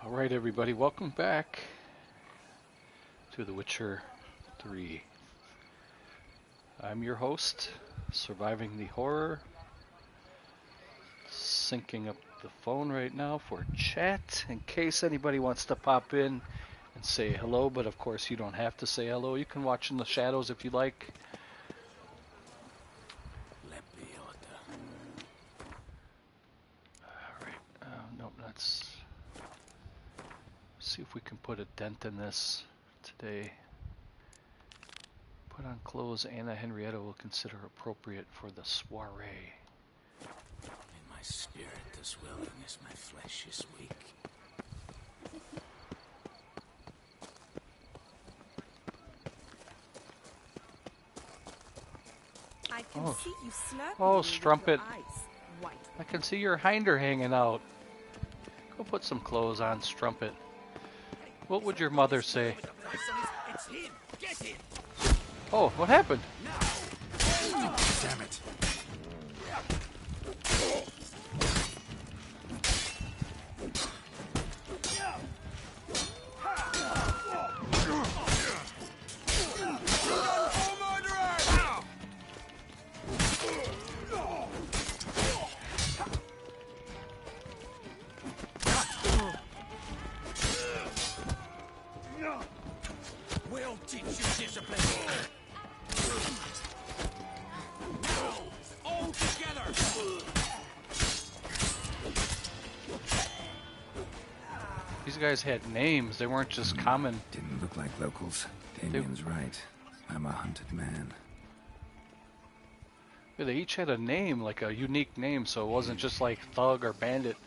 Alright everybody, welcome back to The Witcher 3. I'm your host, Surviving the Horror. Syncing up the phone right now for chat in case anybody wants to pop in and say hello, but of course you don't have to say hello. You can watch in the shadows if you like. Alright, nope, let's see if we can put a dent in this today. Put on clothes Anna Henrietta will consider appropriate for the soiree. In my spirit as willing as my flesh is weak. I can see you slurping. Oh, Strumpet. White. I can see your hinder hanging out. Go put some clothes on, Strumpet. What would your mother say? It's him. Get him. Oh, what happened? Damn it. We'll teach you discipline. All together. These guys had names. They weren't just common. Didn't look like locals. Damien's right. I'm a hunted man. Yeah, they each had a name, like a unique name, so it wasn't just like thug or bandit.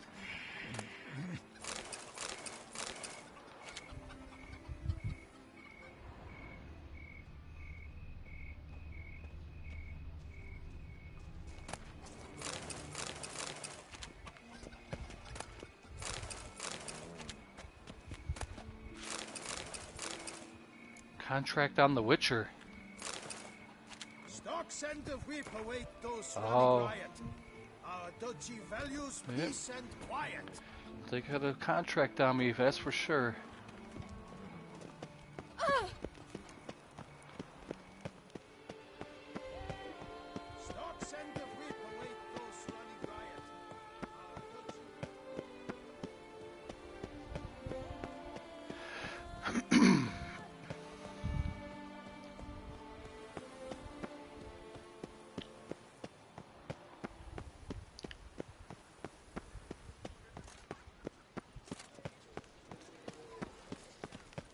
Contract on The Witcher. Stocks and the whip await those Oh. running riot. Our duchy values peace and quiet. They got a contract on me, that's for sure. Stocks and the whip await those running riot.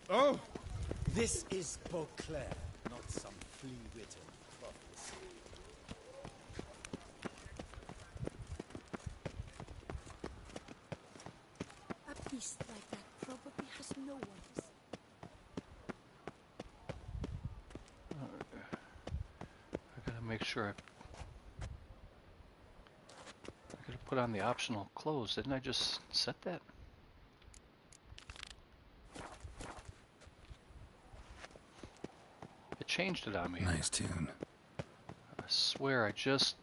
Oh, this is Beauclair, not some flea-written prophecy. A beast like that probably has no one to see. I gotta make sure I gotta put on the optional clothes. Didn't I just set that? It changed it on me. Nice tune. I swear I just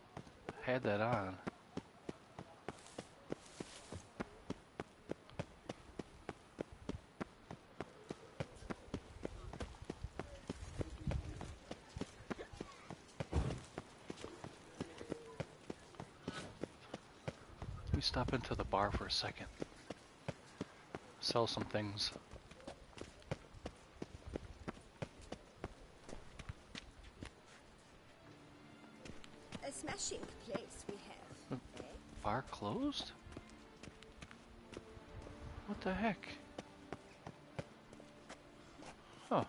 had that on. Let me stop into the bar for a second. Sell some things. A smashing place we have. Bar closed? What the heck? Huh.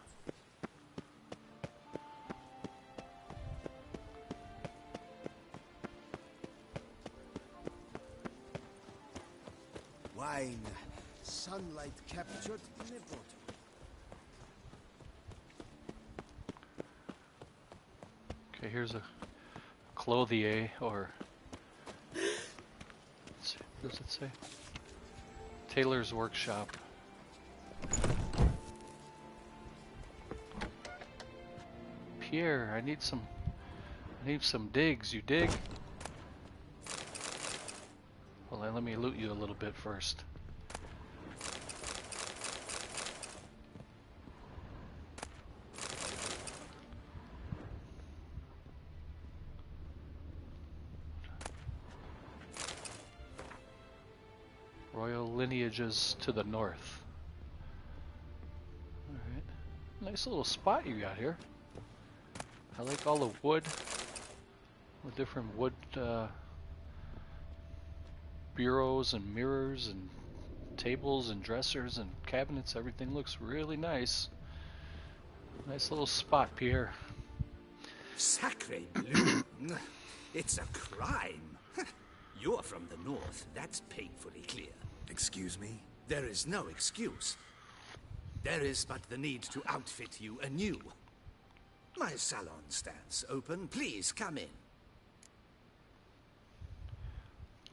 Wine, sunlight captured in a bottle. Okay, here's a clothier, or let's see, what does it say? Tailor's workshop. Pierre, I need some digs. You dig? Well, then let me loot you a little bit first. Royal lineages to the north. Alright. Nice little spot you got here. I like all the wood. The different wood bureaus and mirrors and tables and dressers and cabinets. Everything looks really nice. Nice little spot, Pierre. Sacre bleu! It's a crime. You're from the north, that's painfully clear. Excuse me? There is no excuse. There is but the need to outfit you anew. My salon stands open. Please come in.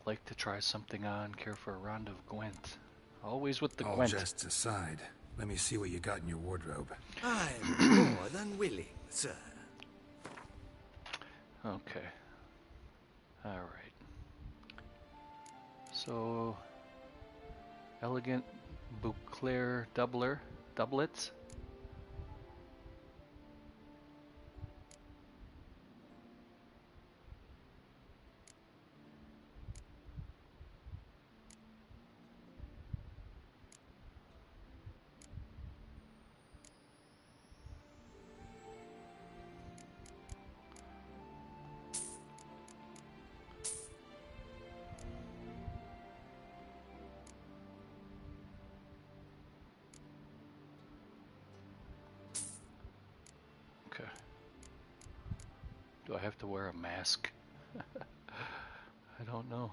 Like to try something on, care for a round of Gwent. Always with the All Gwent. jests aside, let me see what you got in your wardrobe. I'm more than willing, sir. Okay. Alright. So, elegant bouclair doublets. Okay. Do I have to wear a mask? I don't know.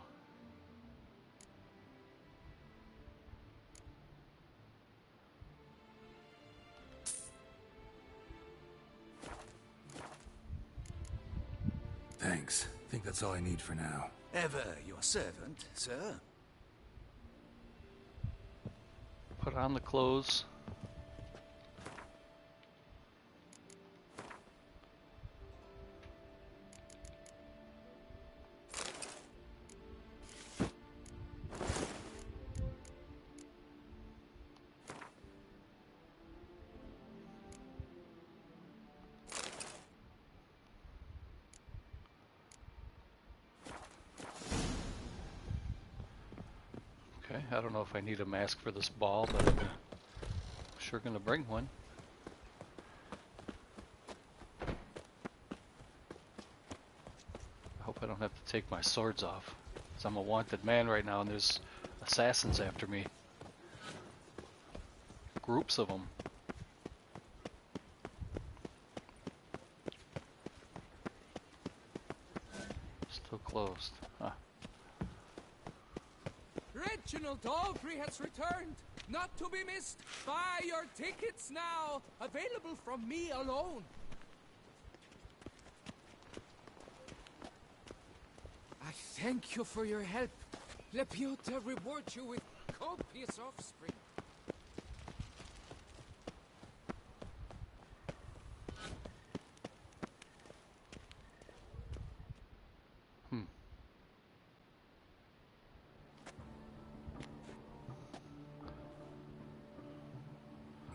Thanks. Think that's all I need for now. Ever your servant, sir. Put on the clothes. Okay, I don't know if I need a mask for this ball, but I'm sure gonna bring one. I hope I don't have to take my swords off, because I'm a wanted man right now and there's assassins after me. Groups of them. Still closed. Huh. Reginald Daltrey has returned, not to be missed. Buy your tickets now, available from me alone. I thank you for your help. Lepiota reward you with copious offspring.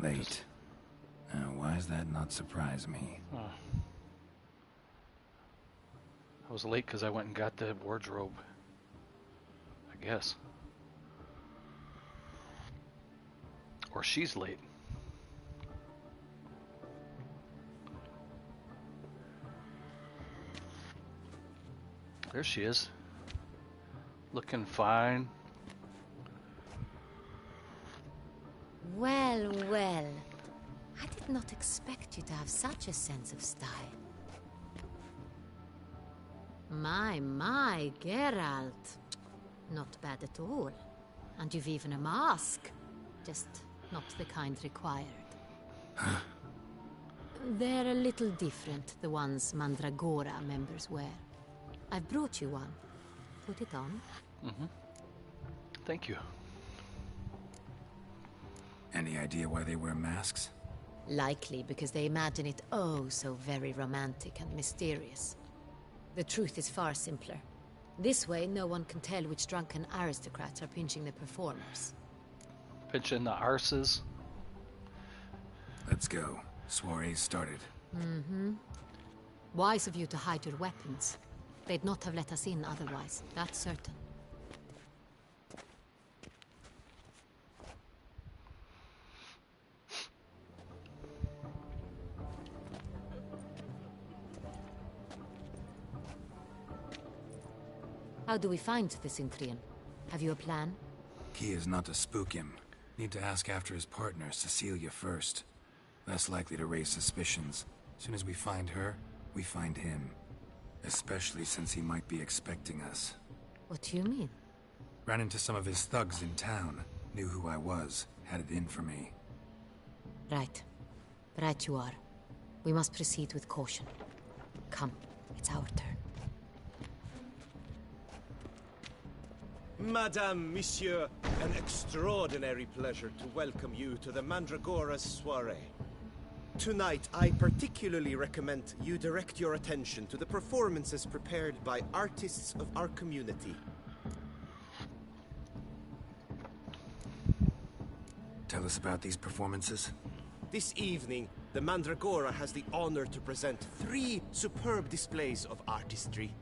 Late. Why does that not surprise me? I was late because I went and got the wardrobe. I guess. Or she's late. There she is. Looking fine. Well, well. I did not expect you to have such a sense of style. My, Geralt. Not bad at all. And you've even a mask. Just not the kind required. They're a little different, the ones Mandragora members wear. I've brought you one. Put it on. Thank you. Any idea why they wear masks? Likely because they imagine it oh so very romantic and mysterious. The truth is far simpler. This way, no one can tell which drunken aristocrats are pinching the performers. Pinching the arses. Let's go. Soiree's started. Wise of you to hide your weapons. They'd not have let us in otherwise, that's certain. How do we find the Cintrian? Have you a plan? Key is not to spook him. Need to ask after his partner, Cecilia, first. Less likely to raise suspicions. As soon as we find her, we find him. Especially since he might be expecting us. What do you mean? Ran into some of his thugs in town. Knew who I was. Had it in for me. Right. Right you are. We must proceed with caution. Come, it's our turn. Madame, Monsieur, an extraordinary pleasure to welcome you to the Mandragora's soiree. Tonight, I particularly recommend you direct your attention to the performances prepared by artists of our community. Tell us about these performances. This evening, the Mandragora has the honor to present 3 superb displays of artistry.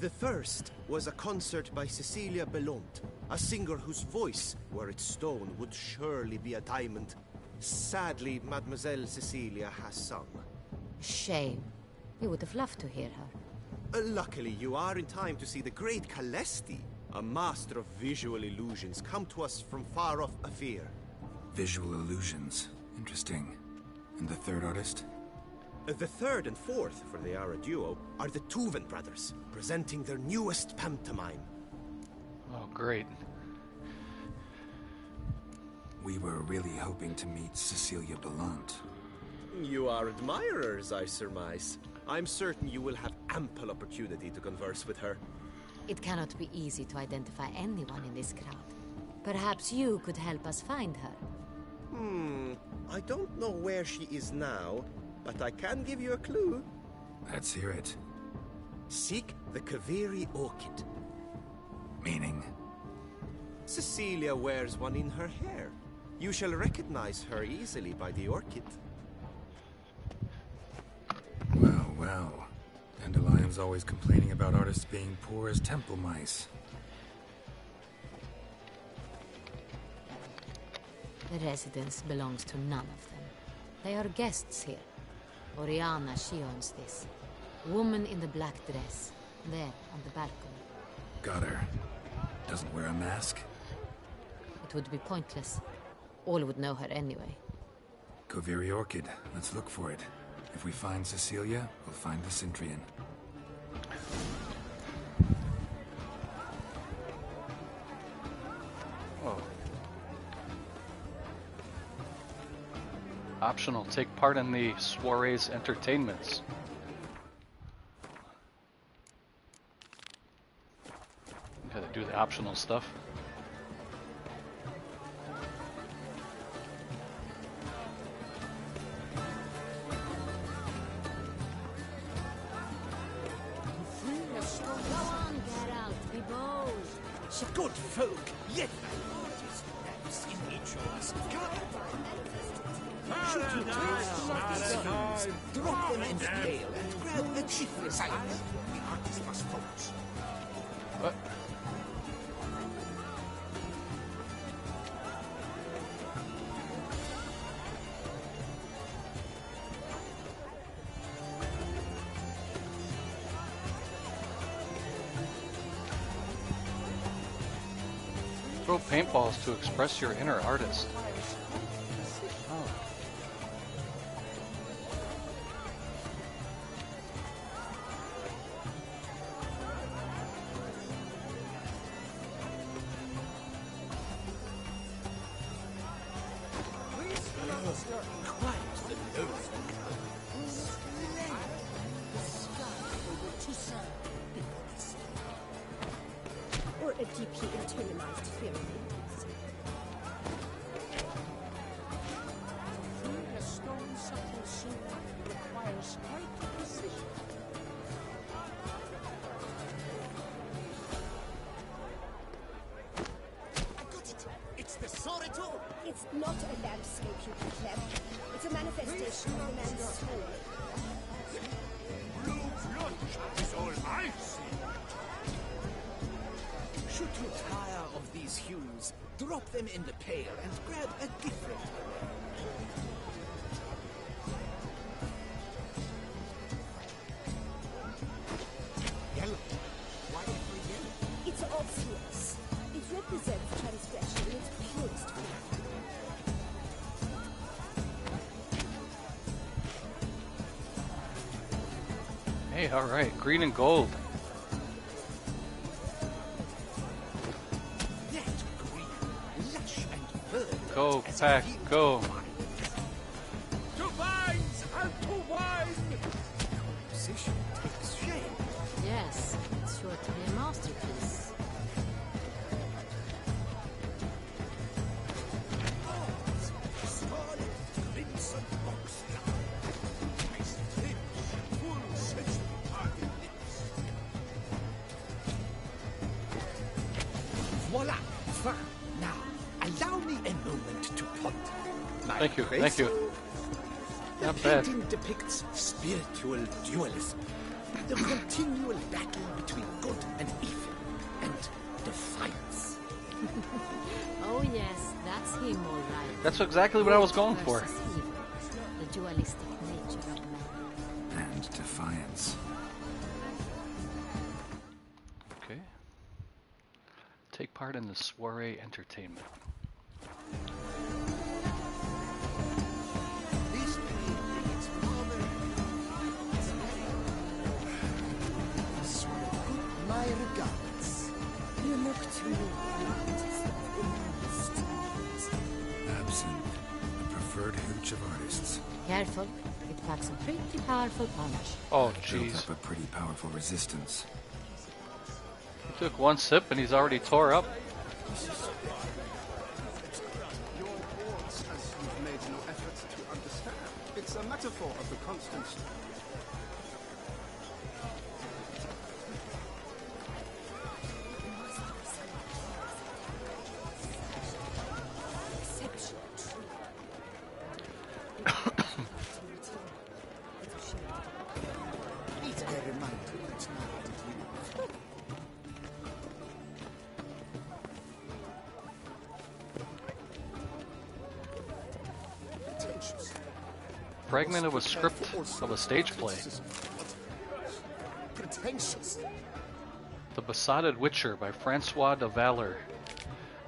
The first was a concert by Cecilia Belont, a singer whose voice, were it stone, would surely be a diamond. Sadly, Mademoiselle Cecilia has sung. Shame. We would have loved to hear her. Luckily, you are in time to see the great Calesti, a master of visual illusions, come to us from far off Afir. Visual illusions. Interesting. And the third artist? The third and fourth, for they are a duo, are the Tuven brothers, presenting their newest pantomime. Oh, great. We were really hoping to meet Cecilia Bellant. You are admirers, I surmise. I'm certain you will have ample opportunity to converse with her. It cannot be easy to identify anyone in this crowd. Perhaps you could help us find her. I don't know where she is now, but I can give you a clue. Let's hear it. Seek the Kaviri orchid. Meaning? Cecilia wears one in her hair. You shall recognize her easily by the orchid. Well, well. Dandelion's always complaining about artists being poor as temple mice. The residence belongs to none of them. They are guests here. Oriana, she owns this. Woman in the black dress. There, on the balcony. Got her. Doesn't wear a mask? It would be pointless. All would know her anyway. Koviri Orchid. Let's look for it. If we find Cecilia, we'll find the Cintrian. Oh. Optional. Take part in the soiree's entertainments. Gotta do the optional stuff. Go on, get out, be bold. Good folk, yet artists lives in each of us. Should you taste some of these things, drop them in the pail and grab a chiefly silence. The artist must focus. What? Throw paintballs to express your inner artist. Oh. Quite the nose. Or a deeply internalized fear of weakness. A stone subtle soul requires quite precision. I got it! It's the Sorito! It's not a landscape, you pleb. It's a manifestation of the man's soul. Blue blood is all I see. Should you tire of these hues, drop them in the pail and grab a different color. Yellow. Why every yellow? all right. Green and gold. That green, lush and verdant Go, as a pack, field go. of vine. To vines and to wine! Composition takes shape. Yes, it's sure to be a masterpiece. Scarlet crimson box nice lips, full sensual parted lips. Voila! Fine. Now, allow me a moment to ponder. My Thank you, grace, thank you. The Not bad. painting depicts spiritual dualism, the continual battle between good and evil, and defiance. Oh yes, that's him all right. That's exactly what I was going for. Versus evil, the dualistic nature of man. And defiance. Okay. Take part in the soiree entertainment. This painting is rather my regards. You look to me an artist of immense talent. Absinthe, the preferred hooch of artists. Careful, it packs a pretty powerful punch. Oh, Built jeez. up a pretty powerful resistance. He took one sip and he's already tore up. Your words, as you've made no effort to understand. It's a metaphor of the constant. Exceptional tree. It's a reminder that now did you. Pretentious. Fragment of a script of a stage play. Pretentious. The Besotted Witcher by Francois de Valor.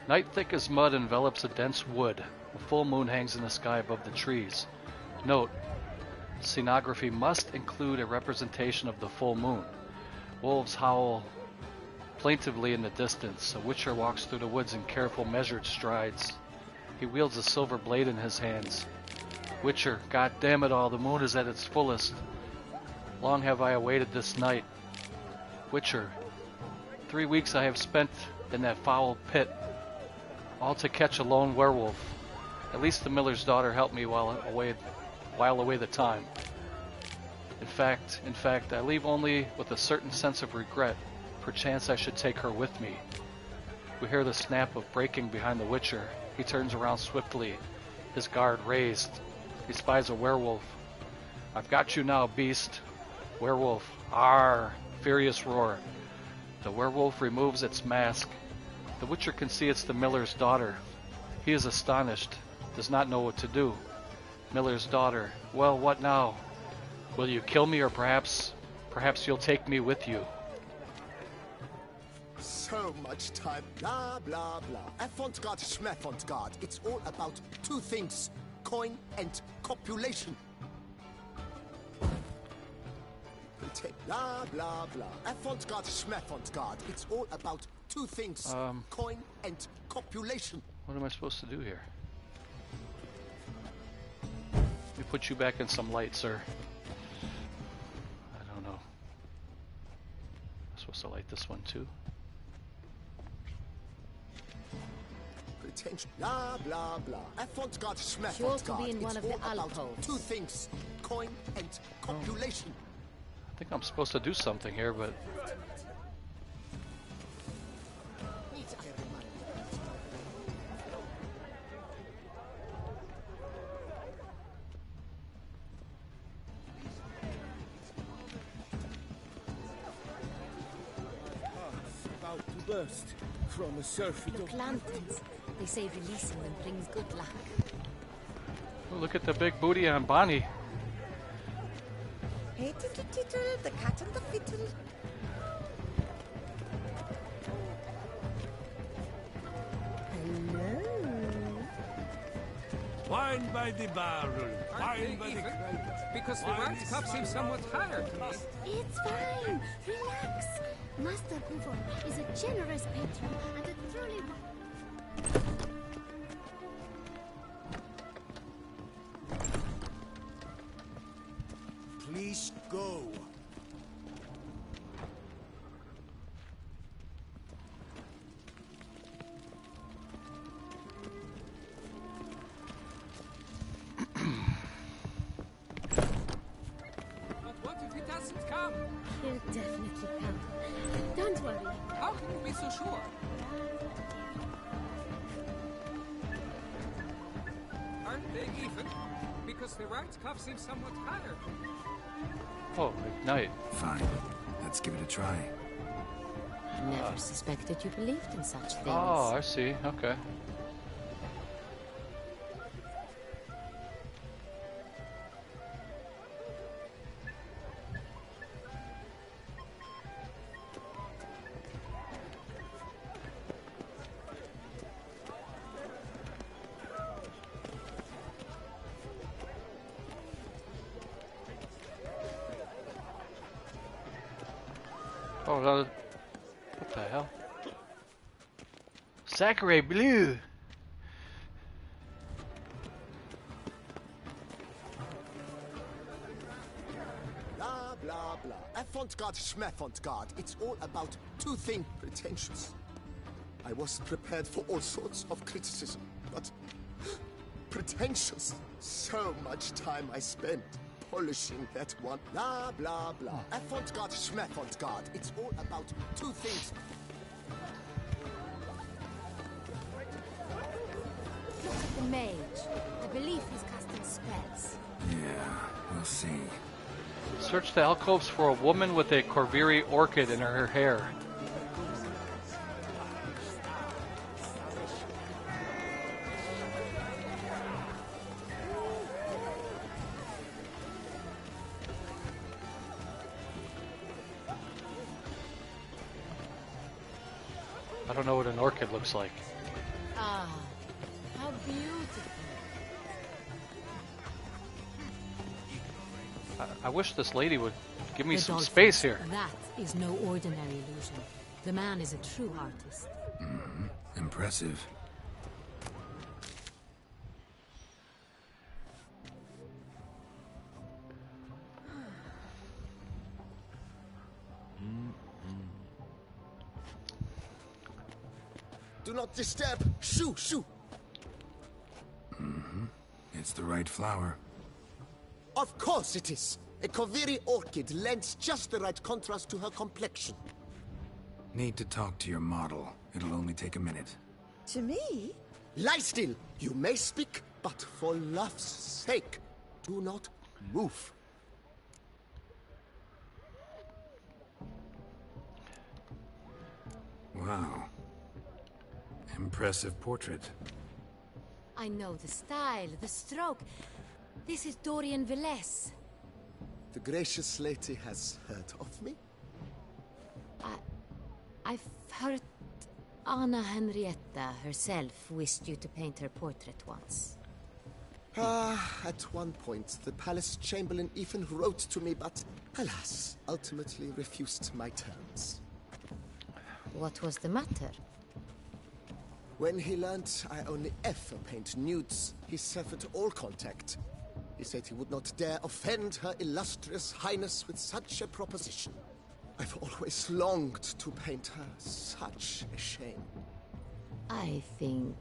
Night thick as mud envelops a dense wood. A full moon hangs in the sky above the trees. Note: scenography must include a representation of the full moon. Wolves howl plaintively in the distance. A witcher walks through the woods in careful, measured strides. He wields a silver blade in his hands. Witcher, God damn it all, the moon is at its fullest. Long have I awaited this night. Witcher, 3 weeks I have spent in that foul pit, all to catch a lone werewolf. At least the miller's daughter helped me while away the time. In fact, I leave only with a certain sense of regret. Perchance I should take her with me. We hear the snap of breaking behind the Witcher. He turns around swiftly, his guard raised. He spies a werewolf. I've got you now, beast. Werewolf. Arr! Furious roar. The werewolf removes its mask. The Witcher can see it's the miller's daughter. He is astonished, does not know what to do. Miller's daughter. Well, what now? Will you kill me, or perhaps you'll take me with you? So much time. Blah, blah, blah. Avant-garde, schmavant-garde. It's all about two things. Coin and copulation. Blah, blah, blah. Avant-garde, schmavant-garde. It's all about two things. Coin and copulation. What am I supposed to do here? Let me put you back in some light, sir. I don't know. I'm supposed to light this one too. Potential. Blah, blah, blah. Avant-garde, schmavant-garde. Sure to be in it's one of all the about alcoves. two things. Coin and copulation. I think I'm supposed to do something here, but About to burst from a surfeit Look, of lanterns. They say releasing them brings good luck. oh, look at the big booty on Bonnie. Hey, tittle, tittle, the cat and the fiddle. Hello. Wine by the barrel, wine by the crate. because the right cup seems somewhat higher to me. It's fine. Relax. Master Bufon is a generous patron and a truly... Please go. But what if he doesn't come? He'll definitely come. Don't worry. How can you be so sure? Aren't they even? Because the right cup seems somewhat higher. Oh, ignite. Fine. Let's give it a try. Never suspected you believed in such things. Oh, I see. Okay. Oh, no. What the hell? Sacre bleu! Blah, blah, blah. Avant-garde, schmavant-garde. It's all about two things. Pretentious. I was prepared for all sorts of criticism, but pretentious. So much time I spent polishing that one. Blah, blah, blah. Avant-garde, schmavant-garde. It's all about two things. Look at the mage. I believe he's casting spells. Yeah, we'll see. Search the alcoves for a woman with a Corviri orchid in her hair. I don't know what an orchid looks like. Ah, how beautiful. I wish this lady would give me some Adolphus, space here. That is no ordinary illusion. The man is a true artist. Impressive. Do not disturb. Shoo, shoo. It's the right flower. Of course it is. A Corviri orchid lends just the right contrast to her complexion. Need to talk to your model. It'll only take a minute. To me? Lie still. You may speak, but for love's sake, do not move. Wow. Impressive portrait. I know the style, the stroke. This is Dorian Velez. The gracious lady has heard of me? I've heard Anna Henrietta herself wished you to paint her portrait once. At one point, the palace chamberlain even wrote to me, but alas, ultimately refused my terms. What was the matter? When he learned I only ever paint nudes, he severed all contact. He said he would not dare offend her illustrious highness with such a proposition. I've always longed to paint her. Such a shame. I think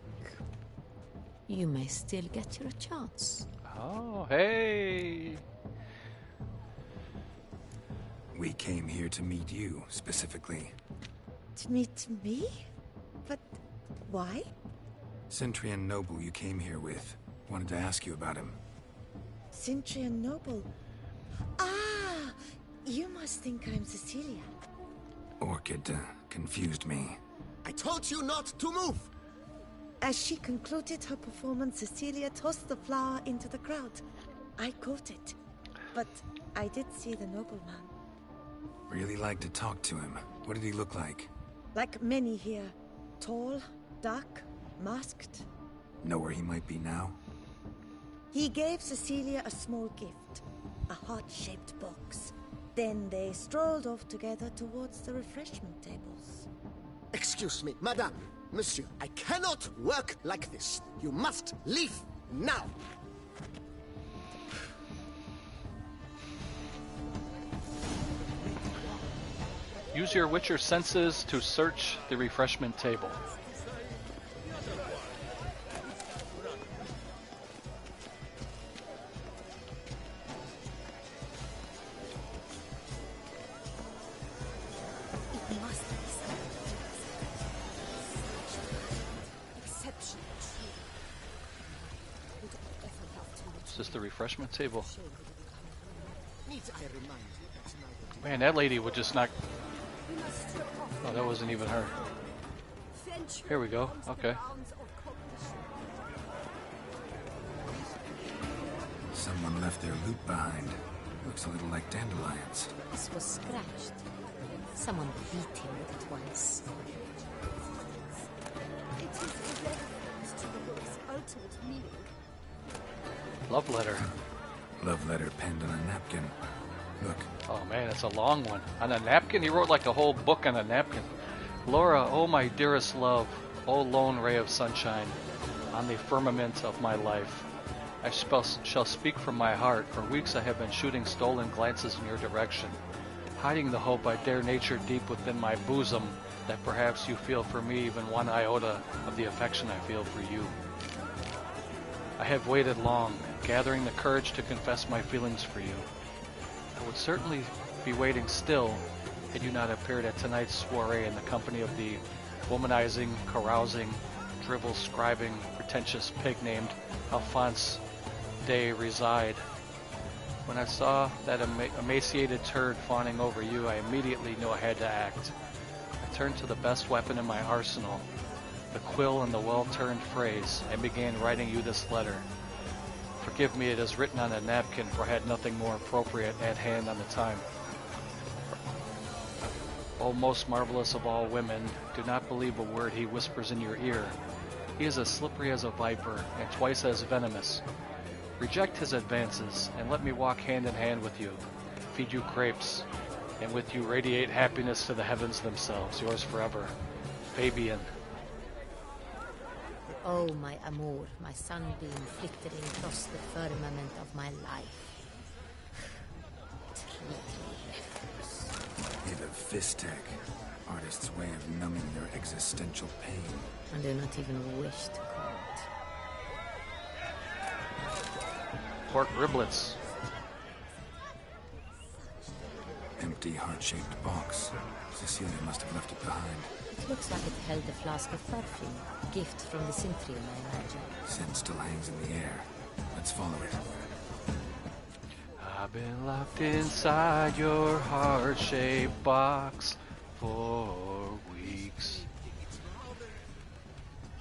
you may still get your chance. Oh, hey! We came here to meet you, specifically. To meet me? But why? Centrian noble you came here with. Wanted to ask you about him. Cintrian Noble. Ah! You must think I'm Cecilia. Orchid confused me. I told you not to move! As she concluded her performance, Cecilia tossed the flower into the crowd. I caught it. But I did see the nobleman. Really like to talk to him. What did he look like? Like many here. Tall, dark, masked. Know where he might be now? He gave Cecilia a small gift. a heart-shaped box. Then they strolled off together towards the refreshment tables. Excuse me, madame, monsieur, I cannot work like this. You must leave now. Use your Witcher senses to search the refreshment table. It must be exceptional. Is this the refreshment table? Need I remind you that neither Man, that lady would just not... Oh, that wasn't even her. Here we go. Okay. Someone left their loot behind. Looks a little like dandelions. This was scratched. Someone beat him with it once. It is a reference to the book's ultimate meaning. Love letter. Love letter penned on a napkin. Look. Oh man, it's a long one. On a napkin? He wrote like a whole book on a napkin. Laura, oh my dearest love, oh lone ray of sunshine, on the firmament of my life. I shall speak from my heart. For weeks I have been shooting stolen glances in your direction, hiding the hope I dare nature deep within my bosom that perhaps you feel for me even one iota of the affection I feel for you. I have waited long, gathering the courage to confess my feelings for you. I would certainly be waiting still had you not appeared at tonight's soiree in the company of the womanizing, carousing, drivel-scribing, pretentious pig named Alphonse de Reside. When I saw that emaciated turd fawning over you, I immediately knew I had to act. I turned to the best weapon in my arsenal, the quill and the well-turned phrase, and began writing you this letter. Forgive me, it is written on a napkin, for I had nothing more appropriate at hand on the time. O most marvelous of all women, do not believe a word he whispers in your ear. He is as slippery as a viper, and twice as venomous. Reject his advances, and let me walk hand in hand with you, feed you grapes, and with you radiate happiness to the heavens themselves. Yours forever, Fabian. Oh, my amour, my sunbeam flickering across the firmament of my life. Hit of Fistek, artist's way of numbing their existential pain. I do not even wish to call it. Pork riblets. Empty heart-shaped box. Cecilia must have left it behind. It looks like it held a flask of perfume. Gift from the Synthrium, I imagine. Scent still hangs in the air. Let's follow it. I've been locked inside your heart-shaped box for weeks.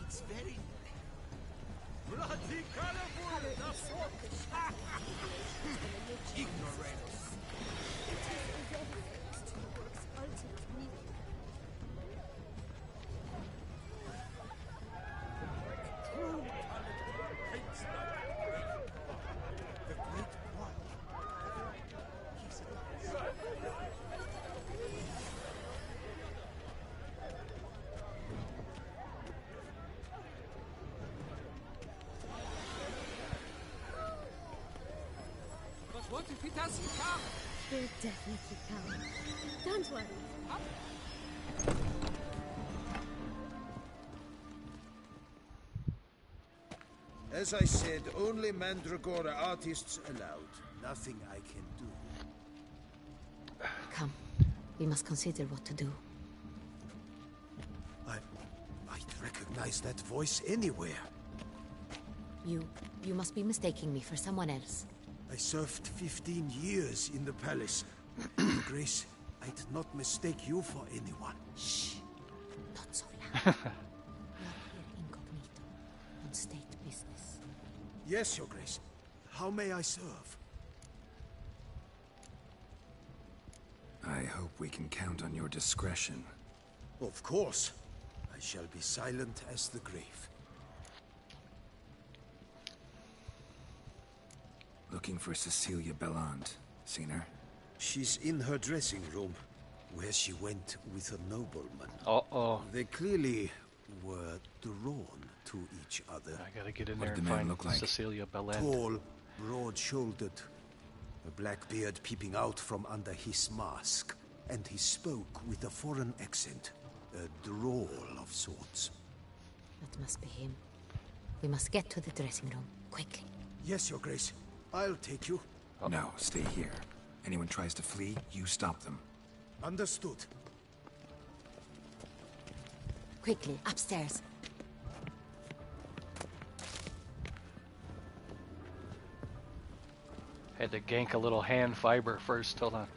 It's very bloody colorful. Ignoramus. But what if he doesn't come? He'll definitely come. Don't worry. As I said, only Mandragora artists allowed. Nothing I can do. Come, we must consider what to do. I might recognize that voice anywhere. You must be mistaking me for someone else. I served 15 years in the palace. Grace, I'd not mistake you for anyone. Shh. Not so loud. We are here incognito, on state business. Yes, Your Grace. How may I serve? I hope we can count on your discretion. Of course. I shall be silent as the grave. Looking for Cecilia Belland. Seen her? She's in her dressing room, where she went with a nobleman. Uh-oh. They clearly were drawn to each other. I gotta get in What there did and the man find look like? Cecilia Belland. Tall, broad-shouldered, a black beard peeping out from under his mask, and he spoke with a foreign accent, a drawl of sorts. That must be him. We must get to the dressing room, quickly. Yes, Your Grace. I'll take you. No, stay here. Anyone tries to flee, you stop them. Understood. Quickly, upstairs. Had to gank a little hand fiber first. Hold on.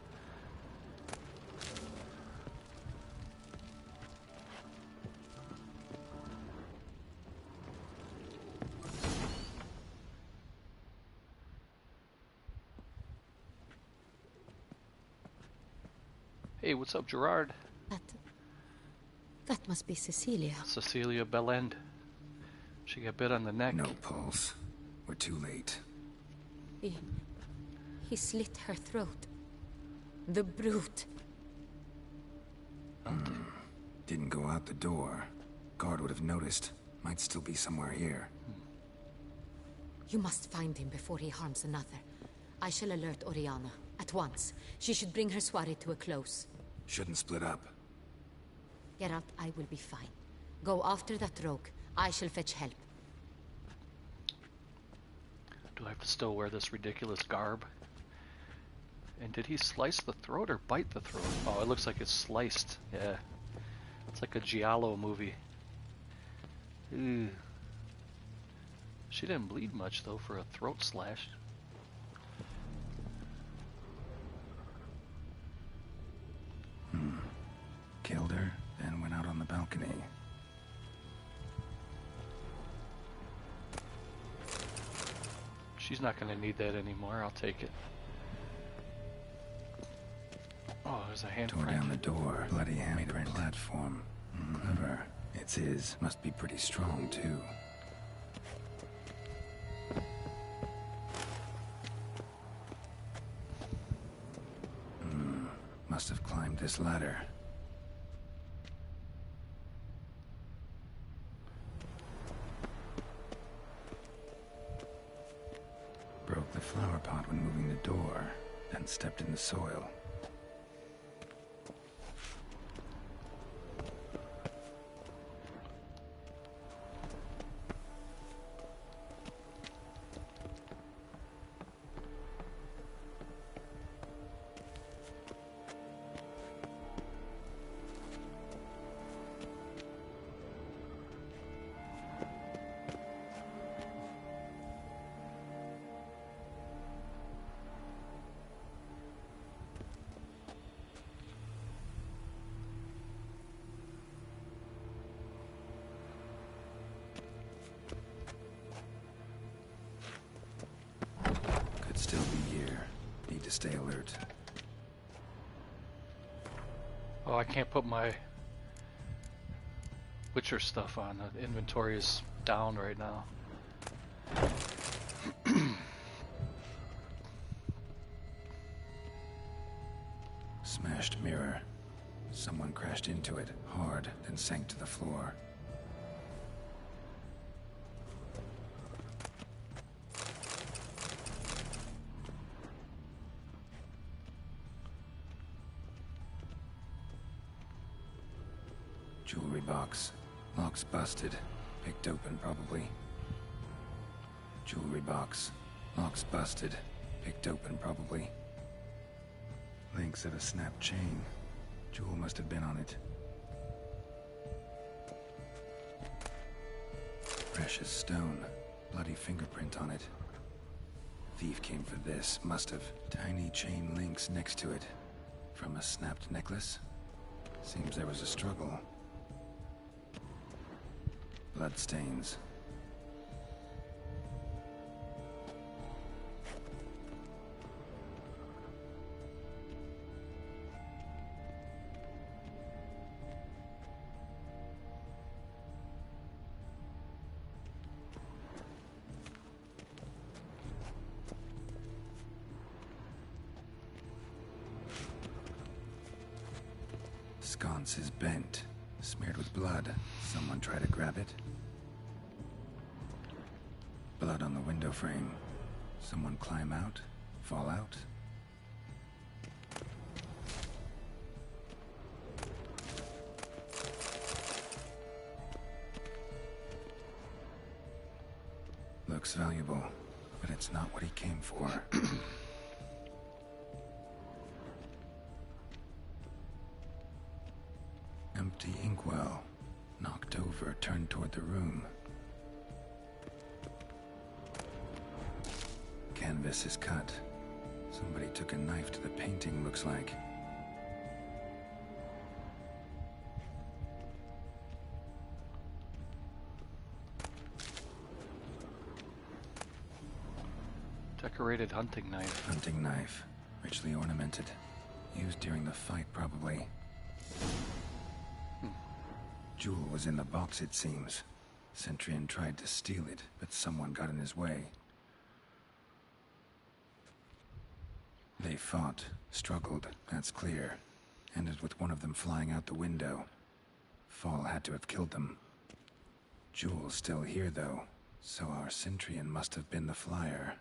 Hey, what's up, Gerard? That must be Cecilia. Cecilia Belland. She got bit on the neck. No pulse. We're too late. He slit her throat. The brute. Didn't go out the door. Guard would have noticed. Might still be somewhere here. You must find him before he harms another. I shall alert Oriana. At once. She should bring her soirée to a close. Shouldn't split up. Geralt, I will be fine. Go after that rogue. I shall fetch help. Do I have to still wear this ridiculous garb? And did he slice the throat or bite the throat? Oh, it looks like it's sliced. Yeah. It's like a Giallo movie. Ew. She didn't bleed much, though, for a throat slash. Killed her, then went out on the balcony. She's not going to need that anymore. I'll take it. Oh, there's a handprint. Tore down the door. Bloody handprint. Platform. Clever. It's his. Must be pretty strong, too. Must have climbed this ladder. Broke the flower pot when moving the door, then stepped in the soil. Could still be here. Need to stay alert. Oh, I can't put my Witcher stuff on. The inventory is down right now. Smashed mirror. Someone crashed into it, hard, then sank to the floor. Jewelry box. Lock's busted. Picked open, probably. Jewelry box. Lock's busted. Picked open, probably. Links of a snapped chain. Jewel must have been on it. Precious stone. Bloody fingerprint on it. Thief came for this. Must have. Tiny chain links next to it. From a snapped necklace? Seems there was a struggle. Bloodstains. sconce is bent, smeared with blood. Someone try to grab it? Blood on the window frame. Someone climb out? Fall out? Looks valuable, but it's not what he came for. Empty inkwell. Knocked over, turned toward the room. Canvas is cut. Somebody took a knife to the painting, looks like. Decorated hunting knife. Hunting knife. Richly ornamented. Used during the fight, probably. Jewel was in the box, it seems. Centurion tried to steal it, but someone got in his way. They fought, struggled, that's clear. Ended with one of them flying out the window. Fall had to have killed them. Jewel's still here, though, so our Centurion must have been the flyer.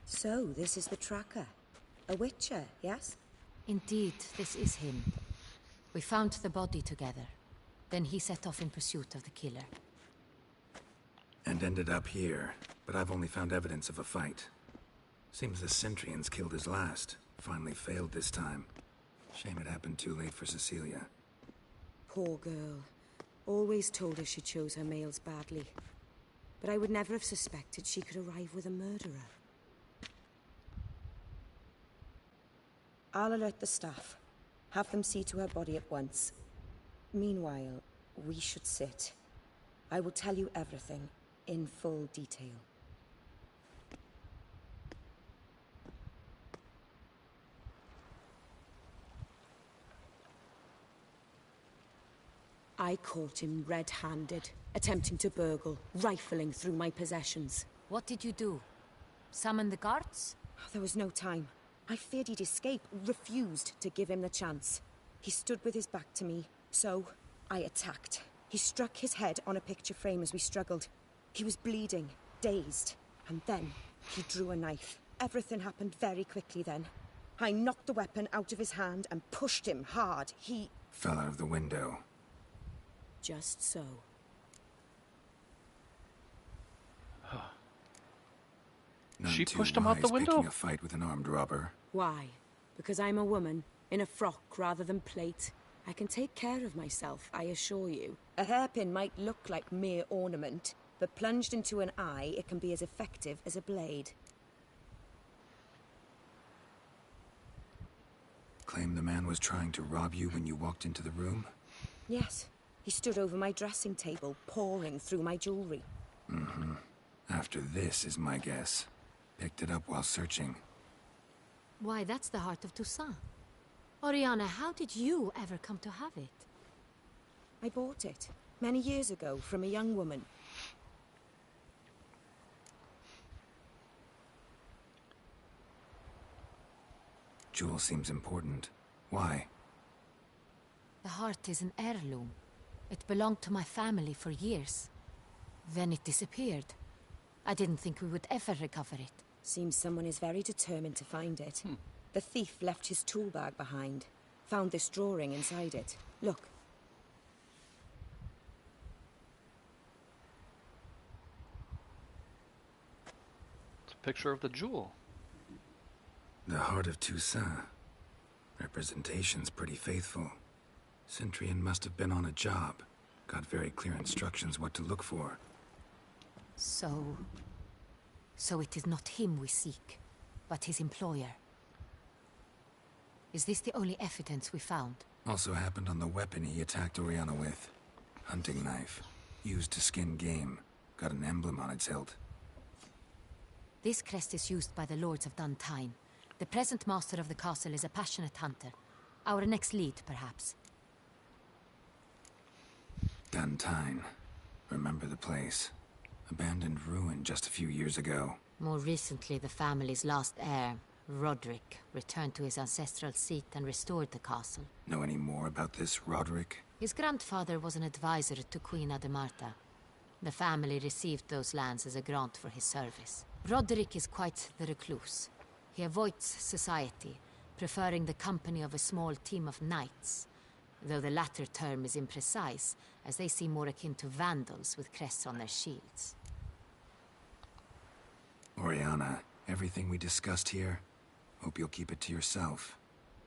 So, this is the tracker. A witcher, yes? Indeed, this is him. We found the body together. Then he set off in pursuit of the killer. And ended up here, but I've only found evidence of a fight. Seems the Centurions killed his last. Finally failed this time. Shame it happened too late for Cecilia. Poor girl. Always told her she chose her males badly. But I would never have suspected she could arrive with a murderer. I'll alert the staff. Have them see to her body at once. Meanwhile, we should sit. I will tell you everything, in full detail. I caught him red-handed, attempting to burgle, rifling through my possessions. What did you do? Summon the guards? There was no time. I feared he'd escape, refused to give him the chance. He stood with his back to me, so I attacked. He struck his head on a picture frame as we struggled. He was bleeding, dazed, and then he drew a knife. Everything happened very quickly then. I knocked the weapon out of his hand and pushed him hard. He fell out of the window. Just so. She pushed him out the window? Picking a fight with an armed robber. Why? Because I'm a woman, in a frock rather than plate. I can take care of myself, I assure you. A hairpin might look like mere ornament, but plunged into an eye, it can be as effective as a blade. Claim the man was trying to rob you when you walked into the room? Yes. He stood over my dressing table, pouring through my jewelry. Mm-hmm. After this is my guess. Picked it up while searching. Why, that's the heart of Toussaint. Oriana, how did you ever come to have it? I bought it, many years ago, from a young woman. Jewel seems important. Why? The heart is an heirloom. It belonged to my family for years. Then it disappeared. I didn't think we would ever recover it. Seems someone is very determined to find it. The thief left his tool bag behind. Found this drawing inside it. Look. It's a picture of the jewel. The heart of Toussaint. Representation's pretty faithful. Centurion must have been on a job. Got very clear instructions what to look for. So it is not him we seek, but his employer. Is this the only evidence we found? Also happened on the weapon he attacked Oriana with. Hunting knife. Used to skin game. Got an emblem on its hilt. This crest is used by the Lords of Duntine. The present master of the castle is a passionate hunter. Our next lead, perhaps. Duntine. Remember the place. Abandoned ruin just a few years ago. More recently, the family's last heir, Roderick, returned to his ancestral seat and restored the castle. Know any more about this Roderick? His grandfather was an advisor to Queen Ademarta. The family received those lands as a grant for his service. Roderick is quite the recluse. He avoids society, preferring the company of a small team of knights, though the latter term is imprecise, as they seem more akin to vandals with crests on their shields. Oriana, everything we discussed here, hope you'll keep it to yourself.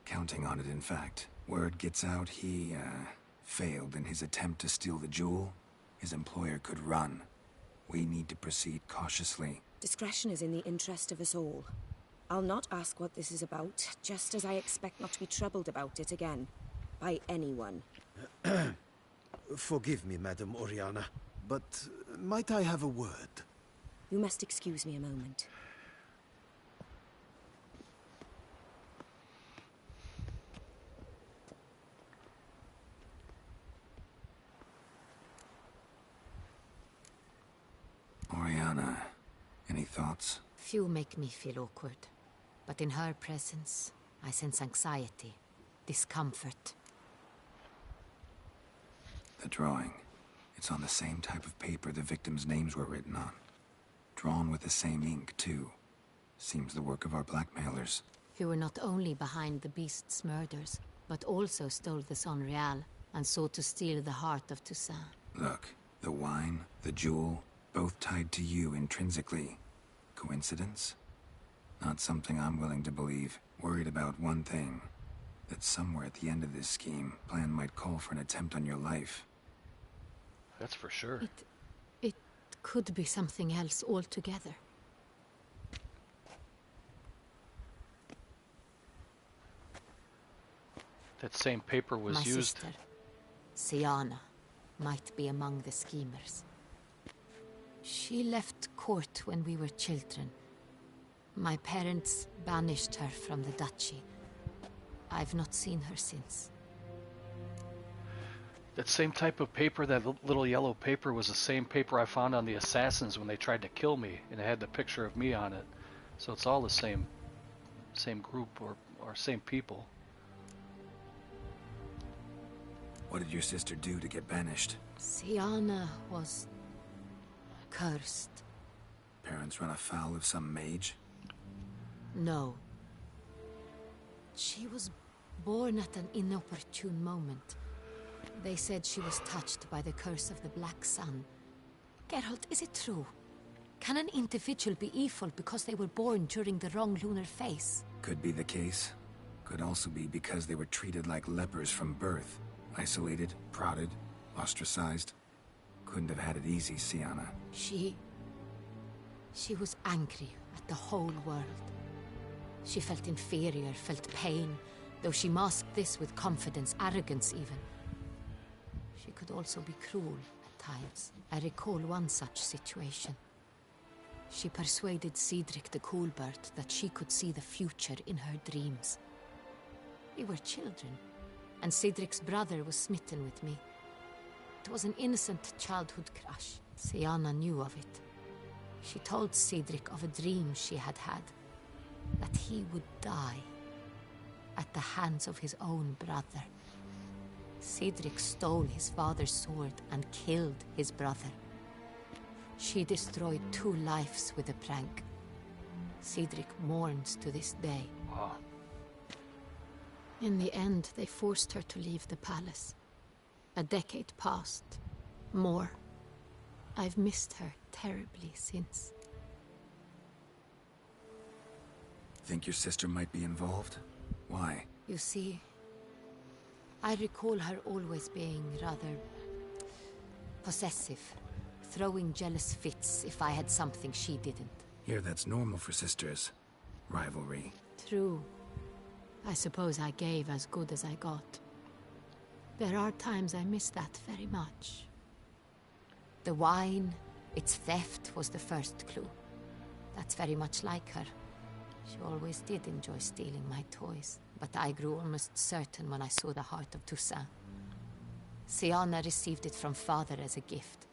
Counting on it, in fact. Word gets out he, failed in his attempt to steal the jewel. His employer could run. We need to proceed cautiously. Discretion is in the interest of us all. I'll not ask what this is about, just as I expect not to be troubled about it again. By anyone. Forgive me, Madam Oriana, but might I have a word? You must excuse me a moment. Oriana, any thoughts? Few make me feel awkward, but in her presence, I sense anxiety, discomfort. The drawing. It's on the same type of paper the victims' names were written on. Drawn with the same ink, too. Seems the work of our blackmailers. Who were not only behind the beast's murders, but also stole the Son Real and sought to steal the heart of Toussaint. Look, the wine, the jewel, both tied to you intrinsically. Coincidence? Not something I'm willing to believe. Worried about one thing. That somewhere at the end of this scheme, plan might call for an attempt on your life. That's for sure. It could be something else altogether. That same paper was My used. sister, Siana, might be among the schemers. She left court when we were children. My parents banished her from the duchy. I've not seen her since. That same type of paper, that little yellow paper, was the same paper I found on the assassins when they tried to kill me, and it had the picture of me on it. So it's all the same group or same people. What did your sister do to get banished? Siana was cursed. Parents run afoul of some mage? No. She was born at an inopportune moment. They said she was touched by the curse of the Black Sun. Geralt, is it true? Can an individual be evil because they were born during the wrong lunar phase? Could be the case. Could also be because they were treated like lepers from birth. Isolated, prodded, ostracized. Couldn't have had it easy, Siana. She was angry at the whole world. She felt inferior, felt pain, though she masked this with confidence, arrogance even. She could also be cruel at times. I recall one such situation. She persuaded Cedric the Coolbird that she could see the future in her dreams. We were children, and Cedric's brother was smitten with me. It was an innocent childhood crush. Siana knew of it. She told Cedric of a dream she had had, that he would die at the hands of his own brother. Cedric stole his father's sword and killed his brother. She destroyed 2 lives with a prank. Cedric mourns to this day. Wow. In the end, they forced her to leave the palace. A decade passed. More. I've missed her terribly since. Think your sister might be involved? Why? You see, I recall her always being rather possessive, throwing jealous fits if I had something she didn't. Here, that's normal for sisters. Rivalry. True. I suppose I gave as good as I got. There are times I miss that very much. The wine, its theft, was the first clue. That's very much like her. She always did enjoy stealing my toys, but I grew almost certain when I saw the heart of Toussaint. Siana received it from father as a gift,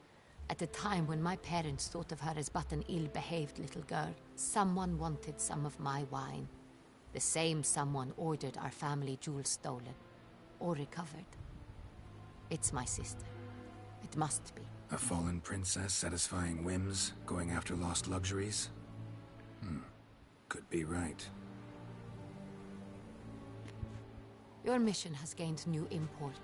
At a time when my parents thought of her as but an ill-behaved little girl, someone wanted some of my wine. The same someone ordered our family jewels stolen. Or recovered. It's my sister. It must be. A fallen princess satisfying whims, going after lost luxuries? Could be right. Your mission has gained new import.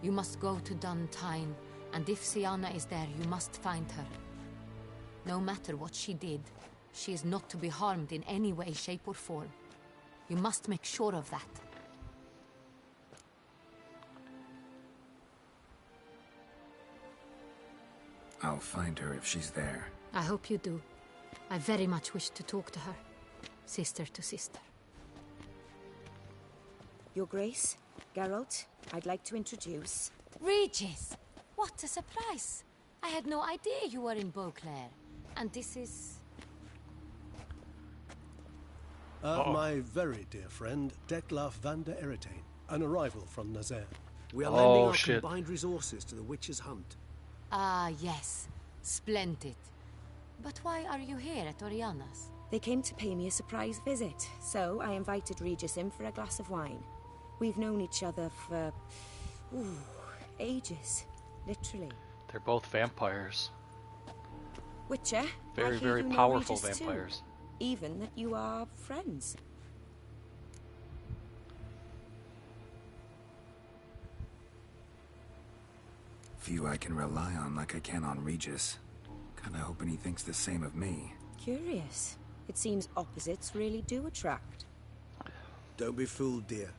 You must go to Duntine, and if Sienna is there, you must find her. No matter what she did, she is not to be harmed in any way, shape, or form. You must make sure of that. I'll find her if she's there. I hope you do. I very much wish to talk to her. Sister to sister. Your Grace, Geralt, I'd like to introduce... Regis! What a surprise! I had no idea you were in Beauclair. And this is... My very dear friend, Detlaf van der Eretain, an arrival from Nazaire. We are lending our shit. combined resources to the Witch's Hunt. Ah, yes. Splendid. But why are you here at Oriana's? They came to pay me a surprise visit, so I invited Regis in for a glass of wine. We've known each other for... ages. Literally. They're both vampires. Witcher, Very, I hear very you know powerful Regis too. vampires. Even that you are friends. Few I can rely on like I can on Regis. Kinda hoping he thinks the same of me. Curious. It seems opposites really do attract. Don't be fooled, dear.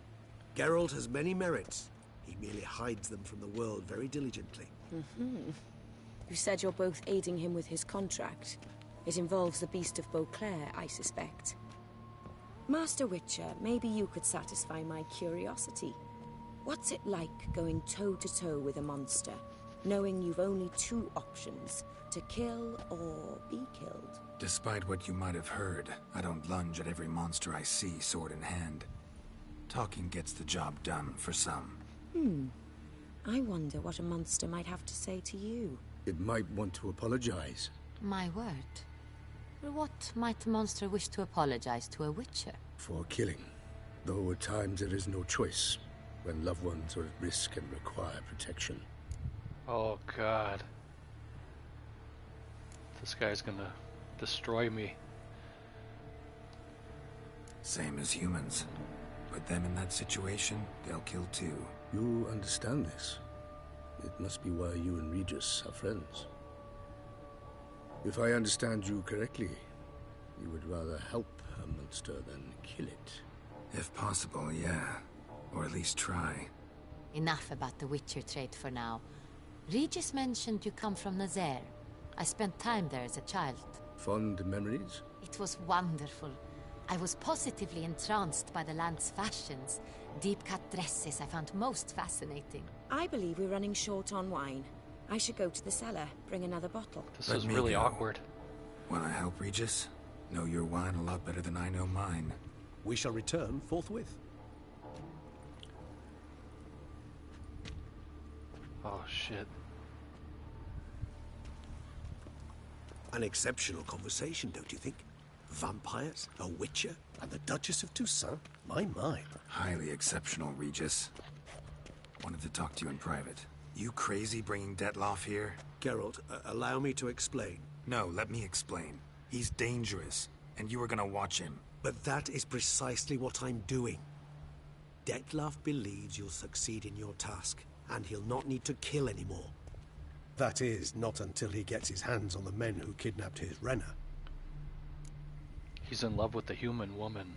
Geralt has many merits. He merely hides them from the world very diligently. You said you're both aiding him with his contract. It involves the Beast of Beauclair, I suspect. Master Witcher, maybe you could satisfy my curiosity. What's it like going toe-to-toe with a monster, knowing you've only two options, to kill or be killed? Despite what you might have heard, I don't lunge at every monster I see sword in hand. Talking gets the job done for some. I wonder what a monster might have to say to you. It might want to apologize. My word. What might a monster wish to apologize to a witcher? For killing. Though at times there is no choice, when loved ones are at risk and require protection. Oh god. This guy's gonna destroy me. Same as humans. Put them in that situation, they'll kill too. You understand this. It must be why you and Regis are friends. If I understand you correctly, you would rather help a monster than kill it. If possible, yeah. Or at least try. Enough about the witcher trade for now. Regis mentioned you come from Nazaire. I spent time there as a child. Fond memories? It was wonderful. I was positively entranced by the land's fashions. Deep-cut dresses I found most fascinating. I believe we're running short on wine. I should go to the cellar, bring another bottle. This Let is me really go. awkward. Wanna help, Regis? Know your wine a lot better than I know mine. We shall return forthwith. Oh shit. An exceptional conversation, don't you think? Vampires, a witcher, And the Duchess of Toussaint? My. Highly exceptional, Regis. Wanted to talk to you in private. You crazy bringing Detlaf here? Geralt, allow me to explain. No, let me explain. He's dangerous, and you were gonna watch him. But that is precisely what I'm doing. Detlaf believes you'll succeed in your task, and he'll not need to kill anymore. That is, not until he gets his hands on the men who kidnapped his Renner. He's in love with the human woman,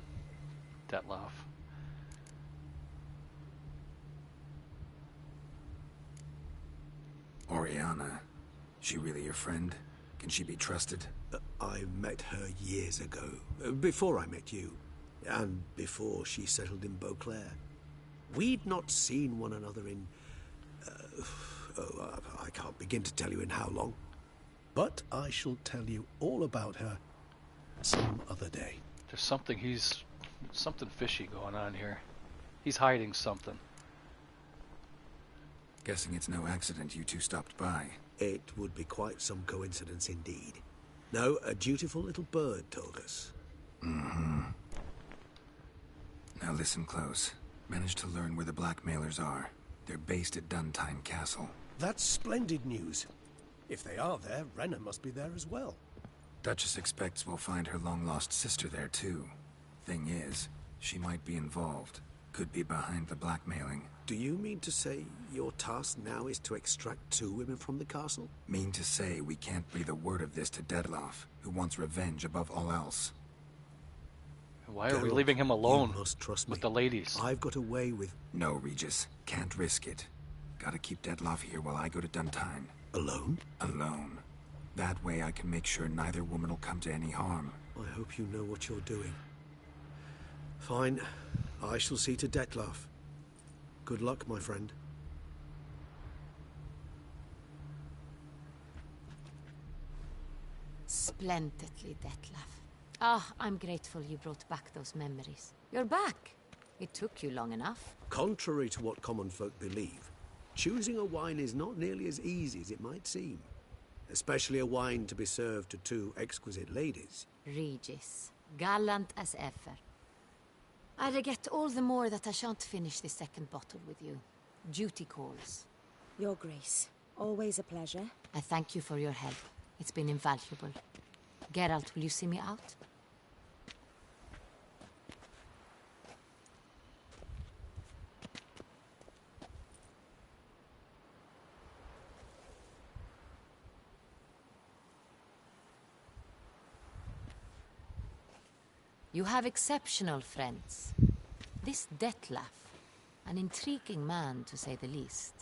Detlaf. Oriana. She really your friend? Can she be trusted? I met her years ago, before I met you, and before she settled in Beauclair. We'd not seen one another in... I can't begin to tell you in how long. But I shall tell you all about her some other day. There's something fishy going on here. He's hiding something. Guessing it's no accident you two stopped by. It would be quite some coincidence indeed. No, a dutiful little bird told us. Mm-hmm. Now listen close. Managed to learn where the blackmailers are. They're based at Duntine Castle. That's splendid news. If they are there, Renna must be there as well. Duchess expects we'll find her long-lost sister there, too. Thing is, she might be involved. Could be behind the blackmailing. Do you mean to say your task now is to extract 2 women from the castle? Mean to say we can't breathe a word of this to Dettlaff, who wants revenge above all else. Why are we Geralt, leaving him alone you must trust with me. the ladies? I've got a way with... No, Regis. Can't risk it. Gotta keep Dettlaff here while I go to Duntine. Alone? Alone. That way I can make sure neither woman will come to any harm. I hope you know what you're doing. Fine. I shall see to Dettlaff. Good luck, my friend. Splendidly, Dettlaff. Ah, I'm grateful you brought back those memories. You're back. It took you long enough. Contrary to what common folk believe, choosing a wine is not nearly as easy as it might seem. Especially a wine to be served to 2 exquisite ladies. Regis, gallant as ever. I regret all the more that I shan't finish the second bottle with you. Duty calls. Your Grace, always a pleasure. I thank you for your help. It's been invaluable. Geralt, will you see me out? You have exceptional friends. This Dettlaff, an intriguing man to say the least.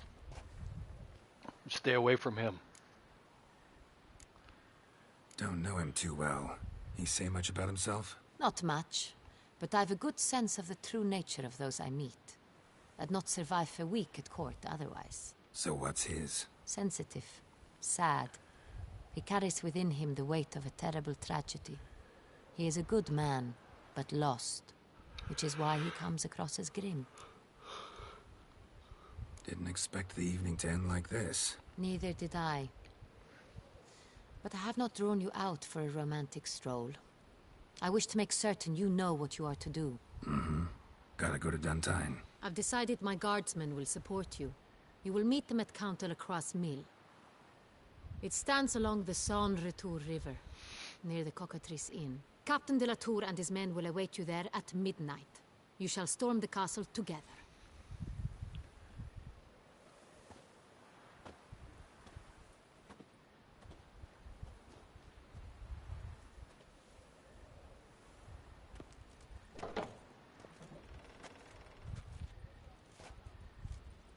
Stay away from him. Don't know him too well. He say much about himself? Not much, but I've a good sense of the true nature of those I meet. I'd not survive a week at court otherwise. So what's his? Sensitive, sad. He carries within him the weight of a terrible tragedy. He is a good man, but lost, which is why he comes across as grim. Didn't expect the evening to end like this. Neither did I. But I have not drawn you out for a romantic stroll. I wish to make certain you know what you are to do. Mm-hmm. Gotta go to Duntine. I've decided my guardsmen will support you. You will meet them at Count Delacroix' mill. It stands along the Saône-Retour River, near the Cockatrice Inn. Captain de la Tour and his men will await you there at midnight. You shall storm the castle together.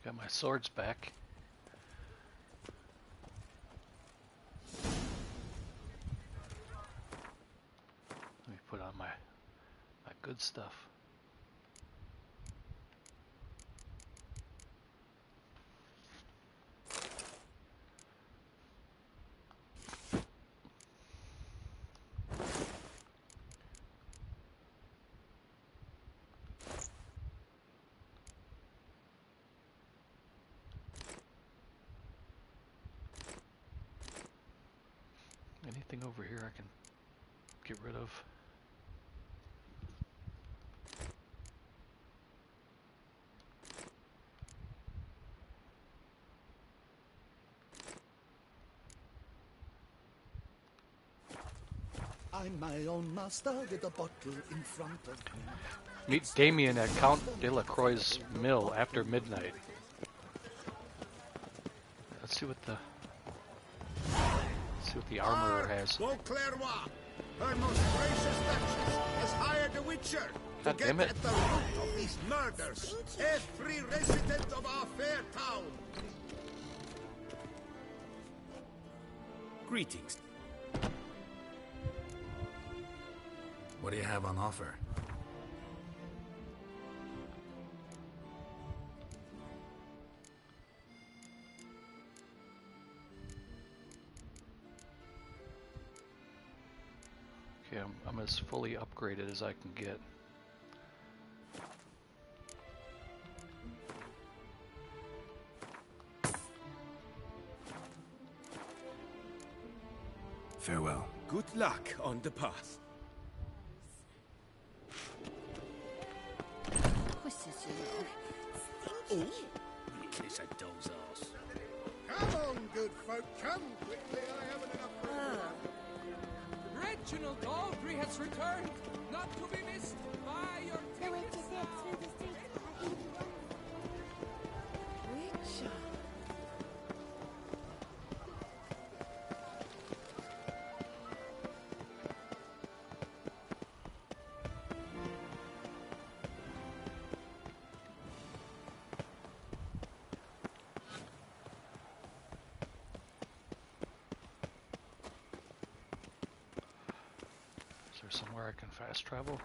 Got my swords back. Let me put on my good stuff. Anything over here I can get rid of? I'm my own master with a bottle in front of me. Meet Damien at Count Delacroix' mill after midnight. Let's see what the armorer has. Beauclerc, her most gracious duchess, has hired a witcher God to damn get it. at the root of these murders. Every resident of our fair town. Greetings. What do you have on offer? Okay, I'm as fully upgraded as I can get. Good luck on the path. Pusses, you know. Kiss a doll's arse. Come on, good folk, come quickly. I haven't enough room. Reginald Daltrey has returned, not to be missed. Buy your tickets now. Richard. Is there somewhere I can fast travel?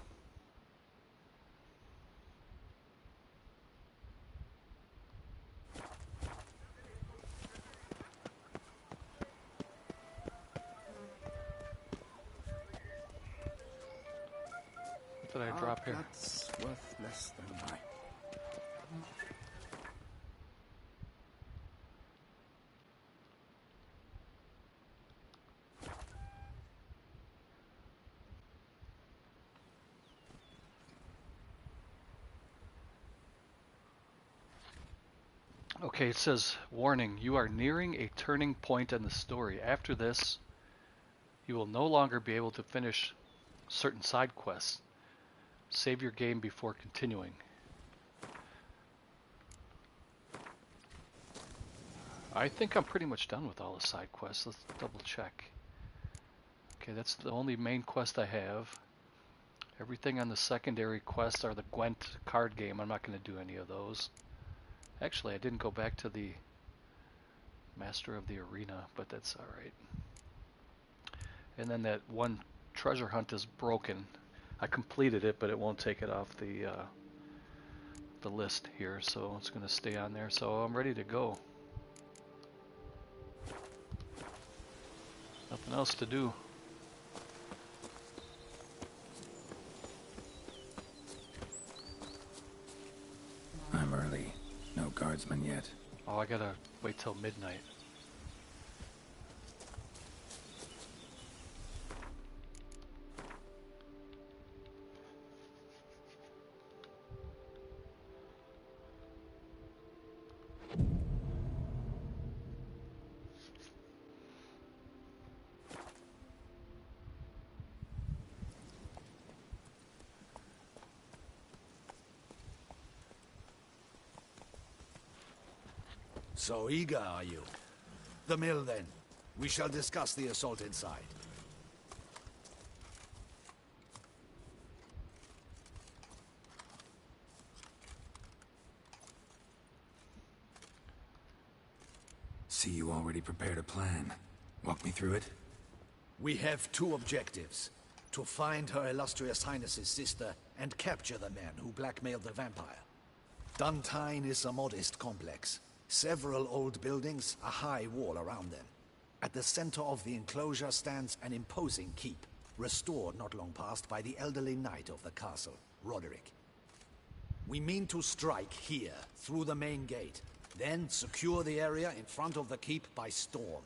What did I drop here? That's worth less than mine. Okay, it says, warning, you are nearing a turning point in the story. After this, you will no longer be able to finish certain side quests. Save your game before continuing. I think I'm pretty much done with all the side quests. Let's double check. Okay, that's the only main quest I have. Everything on the secondary quests are the Gwent card game. I'm not going to do any of those. Actually, I didn't go back to the Master of the Arena, but that's alright. And then that one treasure hunt is broken. I completed it, but it won't take it off the list here, so it's going to stay on there. So I'm ready to go. Nothing else to do. I'm early. No guardsmen yet. Oh, I gotta wait till midnight. So eager, are you? The mill, then. We shall discuss the assault inside. See, you already prepared a plan. Walk me through it. We have two objectives. To find Her Illustrious Highness's sister and capture the men who blackmailed the vampire. Duntine is a modest complex. Several old buildings, a high wall around them. At the center of the enclosure stands an imposing keep, restored not long past by the elderly knight of the castle, Roderick. We mean to strike here, through the main gate, then secure the area in front of the keep by storm.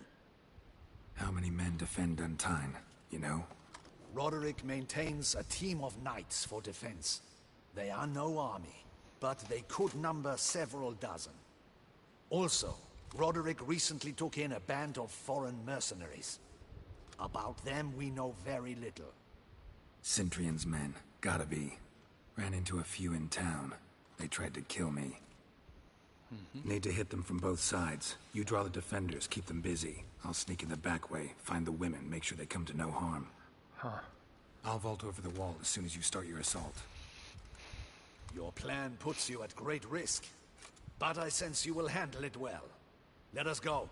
How many men defend Duntine, you know? Roderick maintains a team of knights for defense. They are no army, but they could number several dozen. Also, Roderick recently took in a band of foreign mercenaries. About them we know very little. Cintrian's men, gotta be. Ran into a few in town. They tried to kill me. Need to hit them from both sides. You draw the defenders, keep them busy. I'll sneak in the back way, find the women, make sure they come to no harm. Huh. I'll vault over the wall as soon as you start your assault. Your plan puts you at great risk. But I sense you will handle it well. Let us go.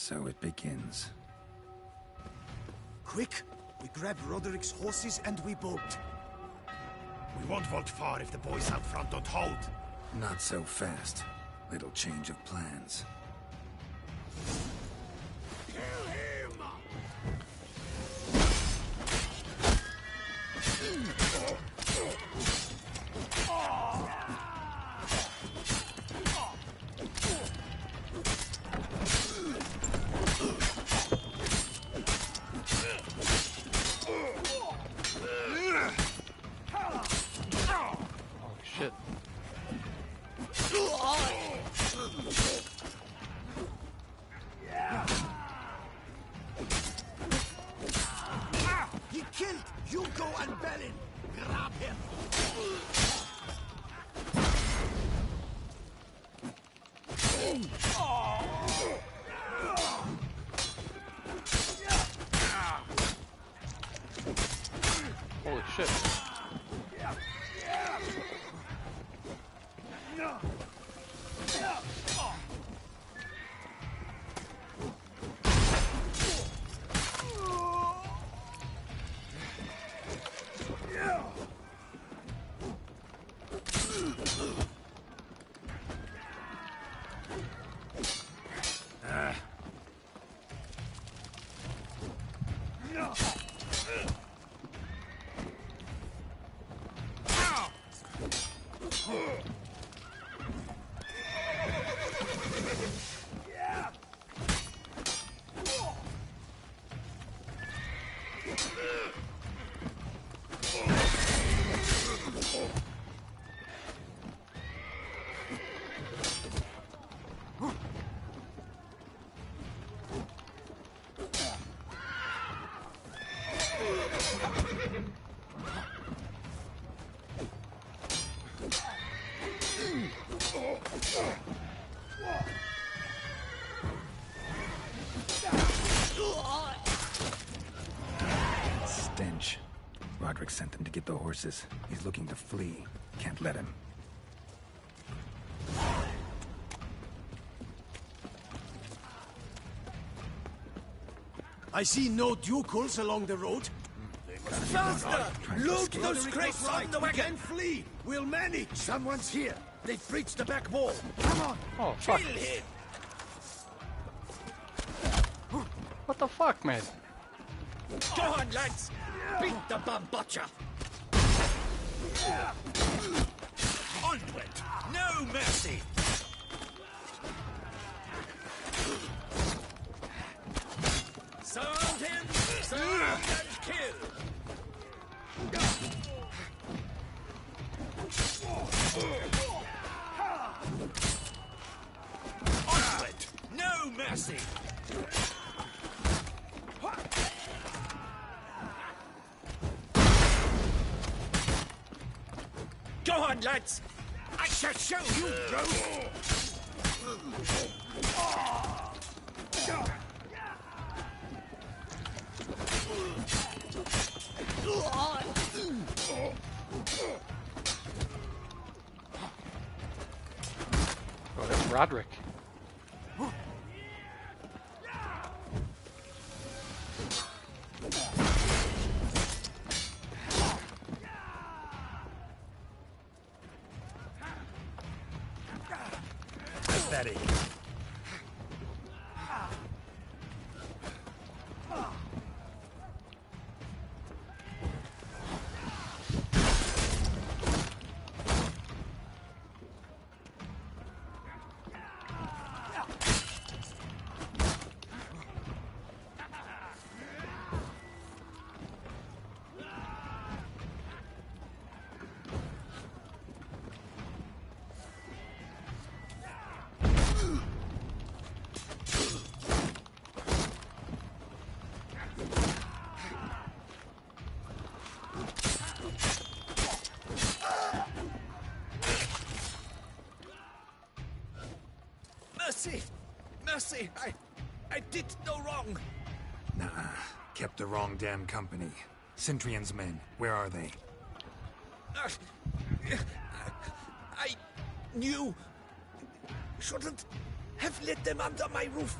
So it begins. Quick! We grab Roderick's horses and we bolt. We won't vault far if the boys out front don't hold. Not so fast. Little change of plans. Kill him! Shit. He killed Hugo and Belin. Grab him. Holy shit. Stench. Roderick sent them to get the horses. He's looking to flee. Can't let him. I see no ducals along the road. Faster! Load those crates on the wagon! Then flee! We'll manage! Someone's here! They've breached the back wall! Come on! Oh, fuck. Kill him! What the fuck, man? Go on, lads! Beat the bum butcher! Onward! No mercy! Surround him! Surround and kill! Onward! No mercy! Go on, lads! I shall show you, Joe! Oh, that's Roderick. Pathetic. Mercy! Mercy! I did no wrong! Nah, kept the wrong damn company. Centrion's men, where are they? I knew... Shouldn't have let them under my roof.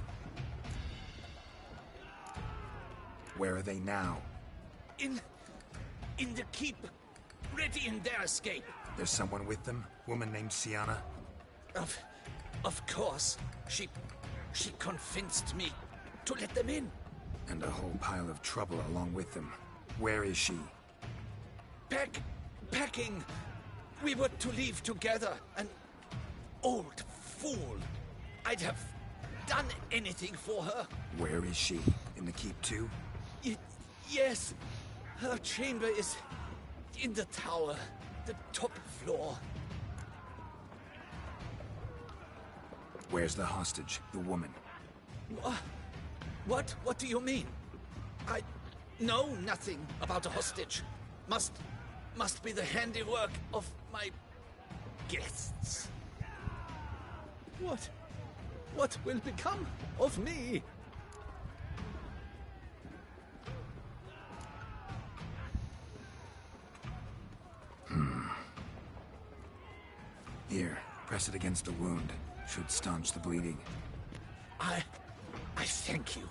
Where are they now? In the keep, ready in their escape. There's someone with them? Woman named Sienna? Of course. She convinced me to let them in. And a whole pile of trouble along with them. Where is she? Packing. We were to leave together. An old fool. I'd have done anything for her. Where is she? In the keep too? Yes. Her chamber is in the tower. The top floor. Where's the hostage? The woman? What? What do you mean? I know nothing about a hostage. Must be the handiwork of my guests. What will become of me? Here, press it against the wound. Should staunch the bleeding. I thank you.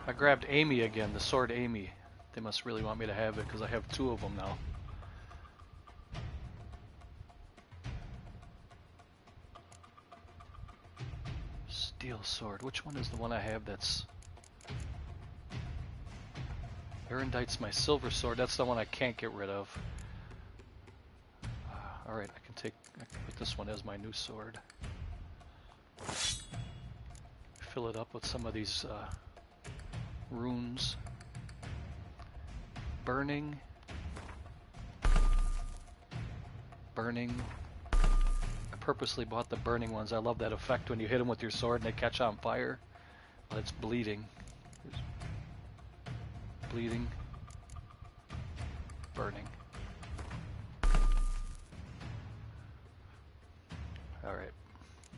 I grabbed Amy again, the sword Amy. They must really want me to have it because I have 2 of them now. Steel sword. Which one is the one I have that's... Erendite's my silver sword. That's the one I can't get rid of. Alright, I can put this one as my new sword. Fill it up with some of these runes. Burning. I purposely bought the burning ones. I love that effect when you hit them with your sword and they catch on fire. But it's bleeding. Bleeding. Burning. Alright.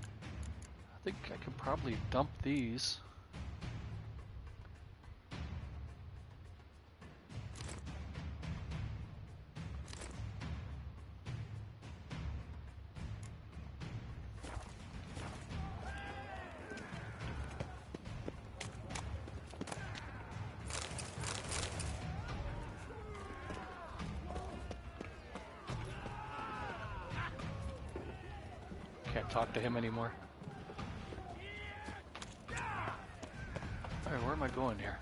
I think I can probably dump these. Can't talk to him anymore. Alright, where am I going here?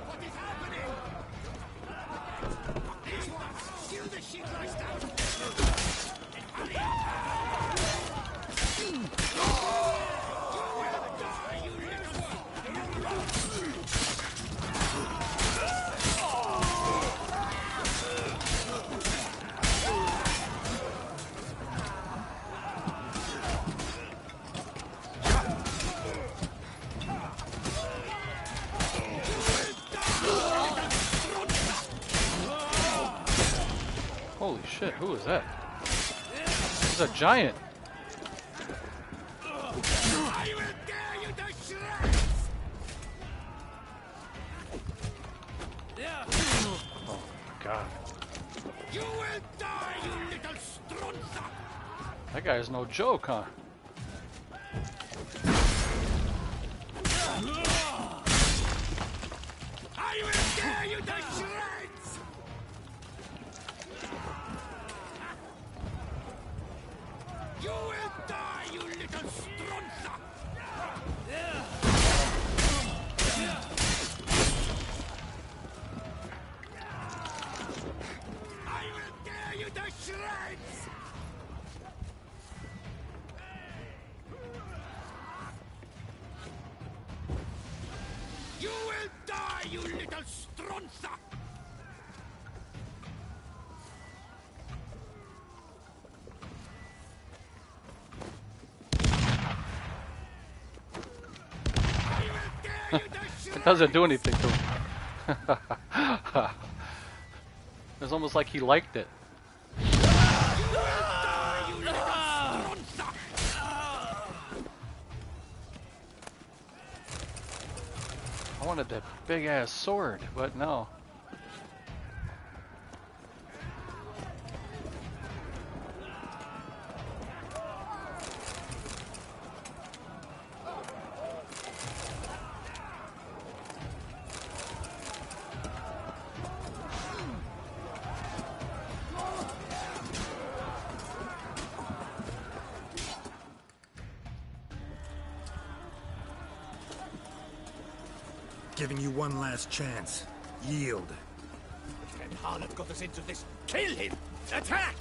What is happening? These ones! Kill the sheep lies down! Holy shit, who is that? He's a giant. I will tear you to shreds! Oh my god. You will die, you little strunza! That guy is no joke, huh? I will tear you to shreds! You will die, you little strunza! I will tear you to shreds! You will die, you little strunza! It doesn't do anything to him. It's almost like he liked it. wanted that big ass sword, but no. Giving you one last chance. Yield. That harlot got us into this. Kill him! Attack!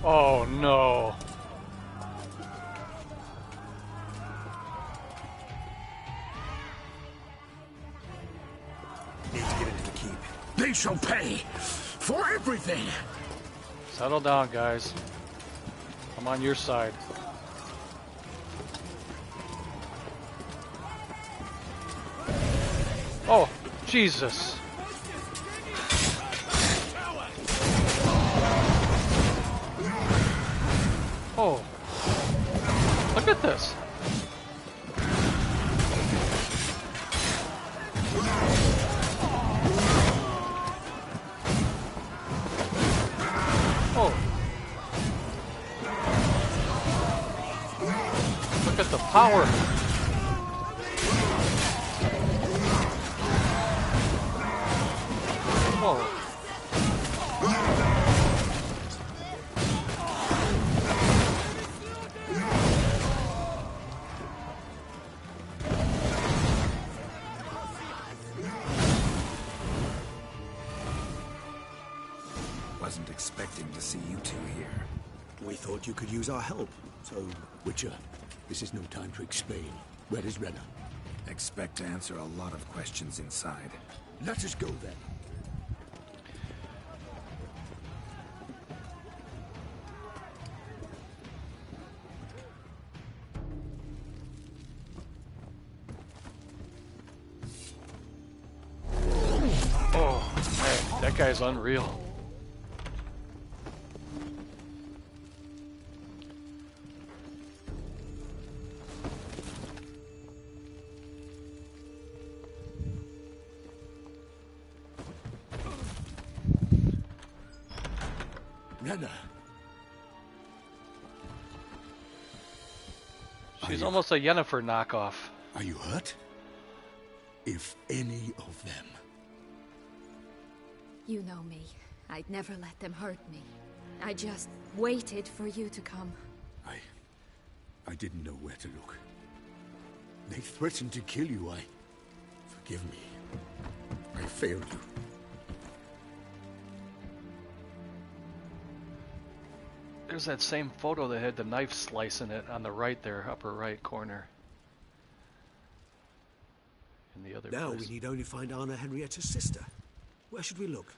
Oh no. Need to get into the keep. They shall pay for everything. Settle down, guys. I'm on your side. Oh, Jesus. Oh, look at this. Oh, look at the power. Oh. Wasn't expecting to see you two here. We thought you could use our help, so... Witcher, this is no time to explain. Where is Renna? Expect to answer a lot of questions inside. Let us go then. Oh, man, that guy's unreal. Renna. She's almost a Yennefer knockoff. Are you hurt? If any of them. You know me. I'd never let them hurt me. I just waited for you to come. I didn't know where to look. They threatened to kill you. Forgive me. I failed you. There's that same photo that had the knife slice in it on the right there, upper right corner. In the other Now place. we need only find Anna Henrietta's sister. Where should we look?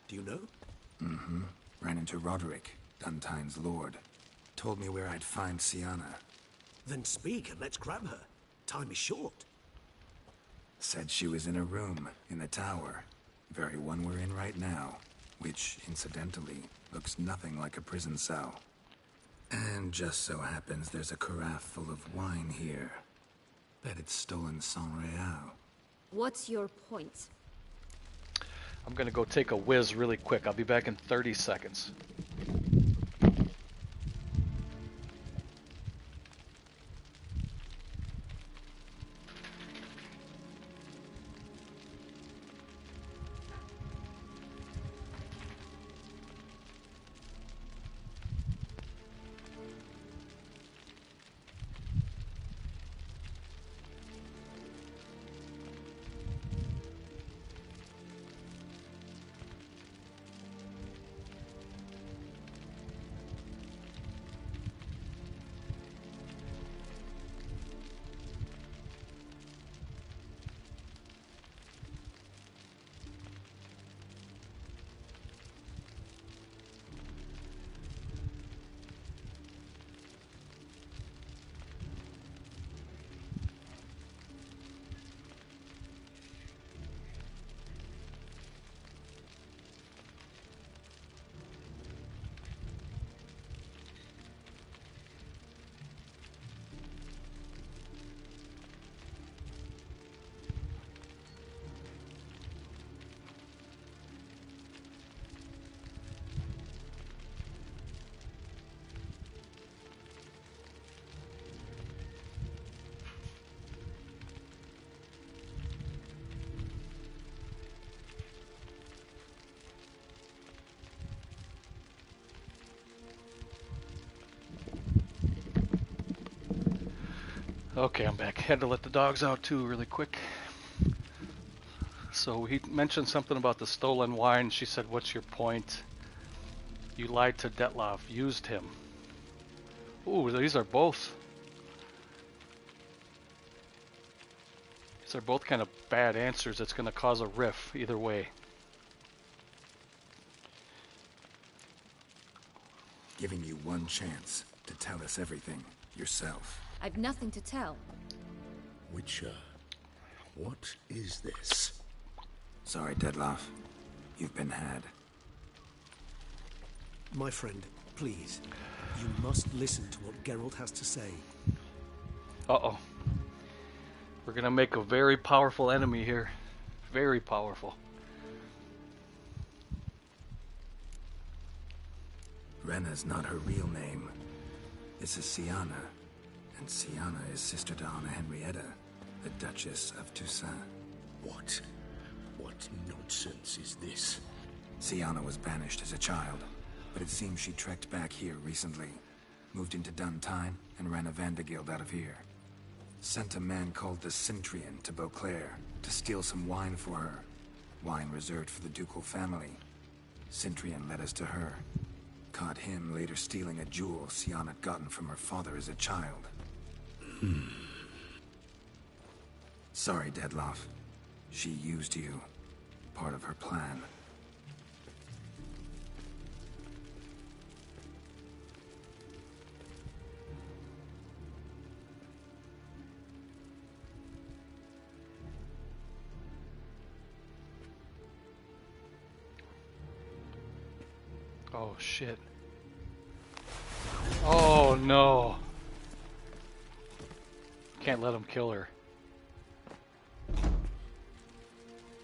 Do you know? Mm-hmm. Ran into Roderick, Duntine's lord. Told me where I'd find Sienna. Then speak and let's grab her. Time is short. Said she was in a room in the tower. Very one we're in right now. Which, incidentally, looks nothing like a prison cell. And just so happens there's a carafe full of wine here. Bet it's stolen San Real. What's your point? I'm gonna go take a whiz really quick. I'll be back in 30 seconds. Okay, I'm back. Had to let the dogs out too really quick. So he mentioned something about the stolen wine. She said, "What's your point? You lied to Detloff, used him." Ooh, these are both kind of bad answers. It's going to cause a riff either way. Giving you one chance to tell us everything yourself. I've nothing to tell. Witcher, what is this? Sorry, Detloff. You've been had. My friend, please. You must listen to what Geralt has to say. Uh-oh. We're going to make a very powerful enemy here. Very powerful. Rena's not her real name. This is Siana. And Siana is sister to Anna Henrietta, the Duchess of Toussaint. What? What nonsense is this? Siana was banished as a child, but it seems she trekked back here recently. Moved into Duntine and ran a Vandergild out of here. Sent a man called the Cintrian to Beauclair to steal some wine for her. Wine reserved for the ducal family. Cintrian led us to her. Caught him later stealing a jewel Siana had gotten from her father as a child. Sorry, Detloff. She used you. Part of her plan. Oh, shit. Oh, no. Can't let him kill her.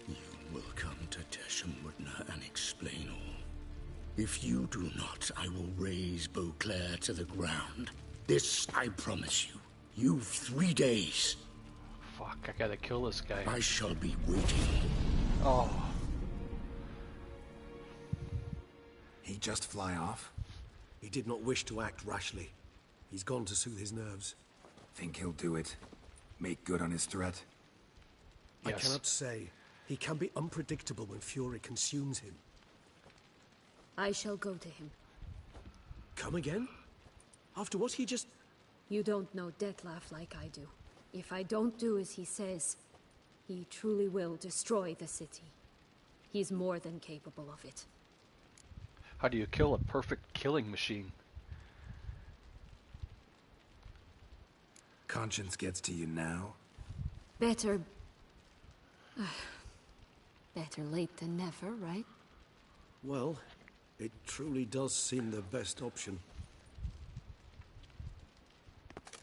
You will come to Teshumwardna and explain all. If you do not, I will raze Beauclair to the ground. This I promise you. You've 3 days. Fuck, I gotta kill this guy. I shall be waiting. Oh. He just fly off? He did not wish to act rashly. He's gone to soothe his nerves. Think he'll do it? Make good on his threat? I cannot say. He can be unpredictable when fury consumes him. I shall go to him. Come again? After what he just... You don't know Detlaff like I do. If I don't do as he says, he truly will destroy the city. He's more than capable of it. How do you kill a perfect killing machine? Conscience gets to you now? Better... better late than never, right? Well, it truly does seem the best option.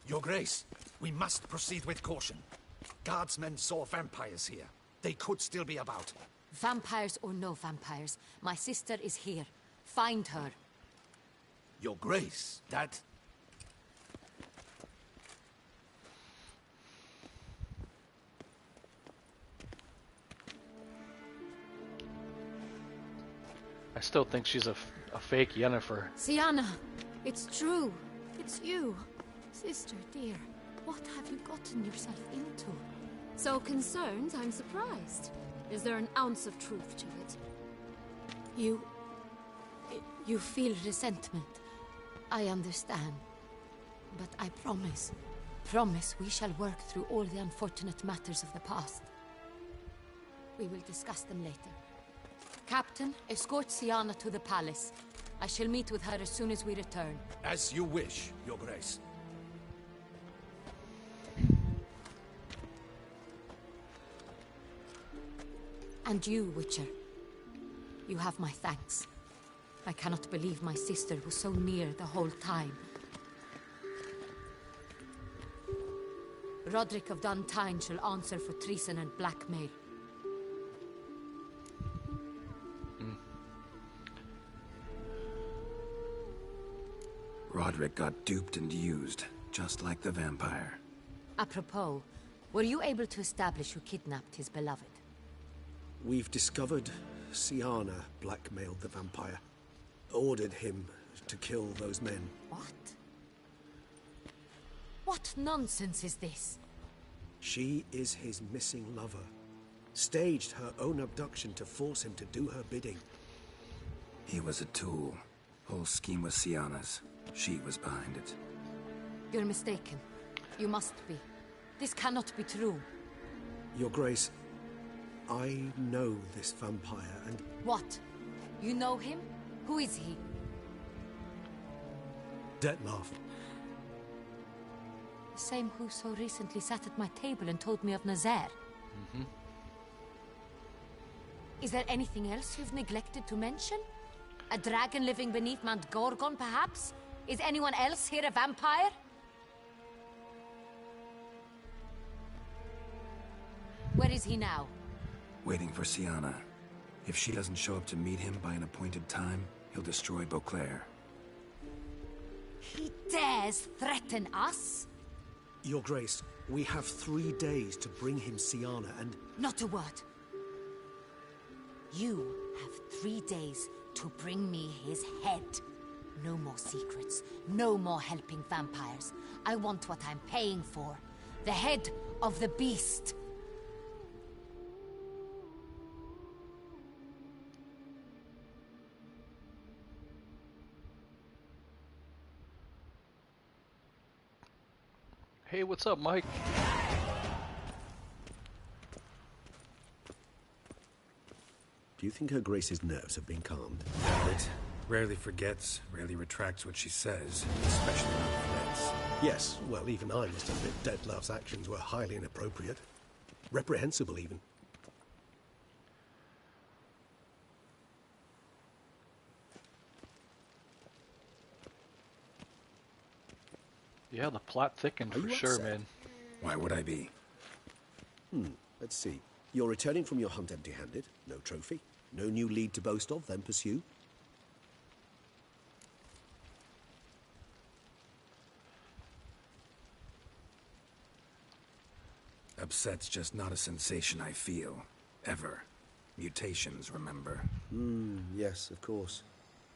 Your Grace, we must proceed with caution. Guardsmen saw vampires here. They could still be about. Vampires or no vampires, my sister is here. Find her. Your Grace, that... I still think she's a fake Yennefer. Siana, it's true. It's you. Sister, dear, what have you gotten yourself into? So concerned, I'm surprised. Is there an ounce of truth to it? You feel resentment. I understand. But I promise we shall work through all the unfortunate matters of the past. We will discuss them later. Captain, escort Siana to the palace. I shall meet with her as soon as we return. As you wish, Your Grace. And you, Witcher. You have my thanks. I cannot believe my sister was so near the whole time. Roderick of Duntine shall answer for treason and blackmail. Roderick got duped and used, just like the vampire. Apropos, were you able to establish who kidnapped his beloved? We've discovered Siana blackmailed the vampire. Ordered him to kill those men. What? What nonsense is this? She is his missing lover. Staged her own abduction to force him to do her bidding. He was a tool. Whole scheme was Sienna's. She was behind it. You're mistaken. You must be. This cannot be true. Your Grace, I know this vampire and... What? You know him? Who is he? Dettlaff. The same who so recently sat at my table and told me of Nazaire. Mm-hmm. Is there anything else you've neglected to mention? A dragon living beneath Mount Gorgon, perhaps? Is anyone else here a vampire? Where is he now? Waiting for Sienna. If she doesn't show up to meet him by an appointed time, he'll destroy Beauclair. He dares threaten us? Your Grace, we have 3 days to bring him Sienna and... Not a word. You have 3 days to bring me his head. No more secrets. No more helping vampires. I want what I'm paying for. The head of the beast. Hey, what's up, Mike? Do you think Her Grace's nerves have been calmed? It rarely forgets, rarely retracts what she says, especially on threats. Yes, well, even I must admit Dettlaff's actions were highly inappropriate. Reprehensible, even. Yeah, the plot thickened for sure, man. Why would I be? Let's see. You're returning from your hunt empty-handed. No trophy. No new lead to boast of, then pursue. Upset's just not a sensation I feel. Ever. Mutations, remember? Yes, of course.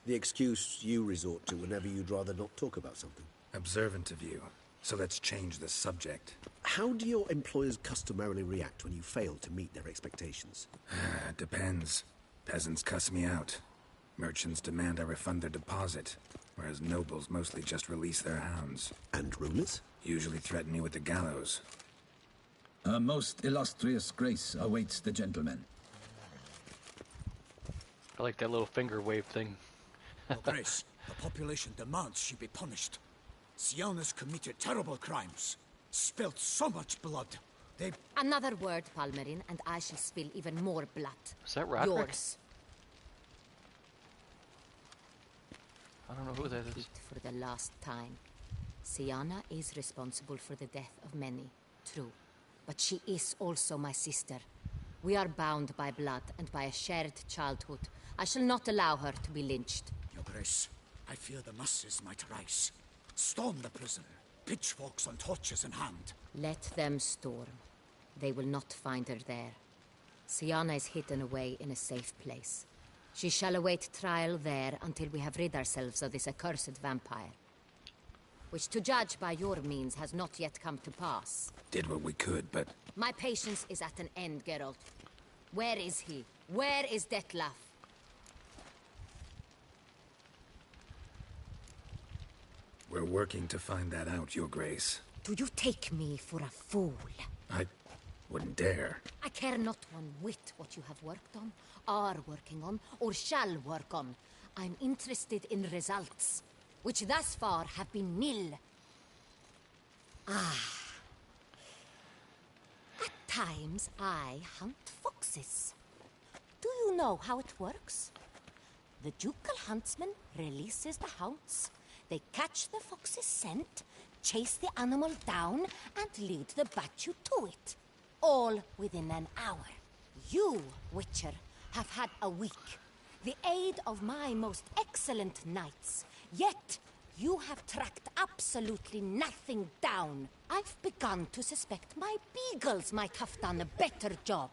The excuse you resort to whenever you'd rather not talk about something. Observant of you. So let's change the subject. How do your employers customarily react when you fail to meet their expectations? Depends. Peasants cuss me out. Merchants demand I refund their deposit, whereas nobles mostly just release their hounds. And rulers? Usually threaten me with the gallows. A most illustrious grace awaits the gentleman. I like that little finger wave thing. Your Grace, the population demands she be punished. Sienna's committed terrible crimes. Spilt so much blood. They... Another word, Palmerin, and I shall spill even more blood. Is that Roderick? Yours. I don't know who that is. For the last time. Sienna is responsible for the death of many, true. But she is also my sister. We are bound by blood and by a shared childhood. I shall not allow her to be lynched. Your Grace, I fear the masses might rise. Storm the prison, pitchforks and torches in hand. Let them storm. They will not find her there. Sienna is hidden away in a safe place. She shall await trial there until we have rid ourselves of this accursed vampire. Which, to judge by your means, has not yet come to pass. Did what we could, but... My patience is at an end, Geralt. Where is he? Where is Dettlaff? We're working to find that out, Your Grace. Do you take me for a fool? I wouldn't dare. I care not one whit what you have worked on, are working on, or shall work on. I'm interested in results, which thus far have been nil. At times, I hunt foxes. Do you know how it works? The ducal huntsman releases the hounds. They catch the fox's scent, chase the animal down, and lead the battue to it. All within an hour. You, Witcher, have had a week. The aid of my most excellent knights. Yet, you have tracked absolutely nothing down. I've begun to suspect my beagles might have done a better job.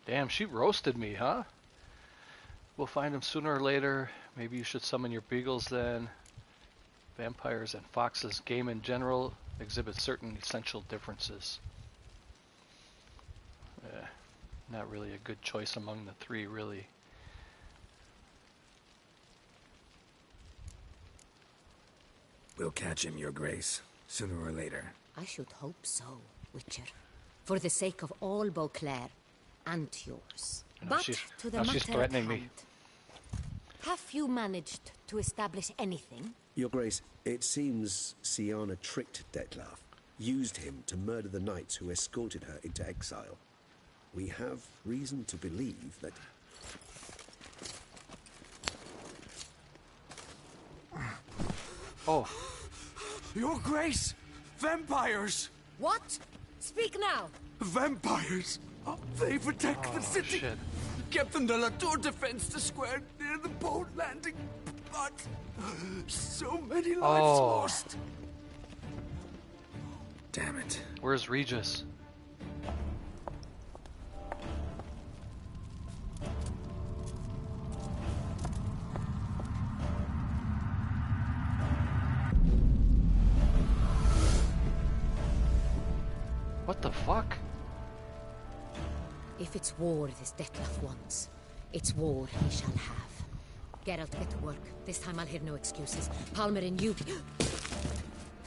Damn, she roasted me, huh? We'll find him sooner or later. Maybe you should summon your beagles then. Vampires and foxes, game in general, exhibit certain essential differences. Not really a good choice among the three, really. We'll catch him, Your Grace, sooner or later. I should hope so, Witcher. For the sake of all Beauclair and yours. But to the matter threatening at hand. Have you managed to establish anything? Your Grace, it seems Siana tricked Detlef, used him to murder the knights who escorted her into exile. We have reason to believe that... Oh. Your Grace! Vampires! What? Speak now! Vampires! They've attacked the city! Shit. Captain de la Tour defends the square near the boat landing, but so many lives lost! Damn it. Where's Regis? What the fuck? If it's war this Detlef wants, it's war he shall have. Geralt, get to work. This time I'll hear no excuses. Palmer and you...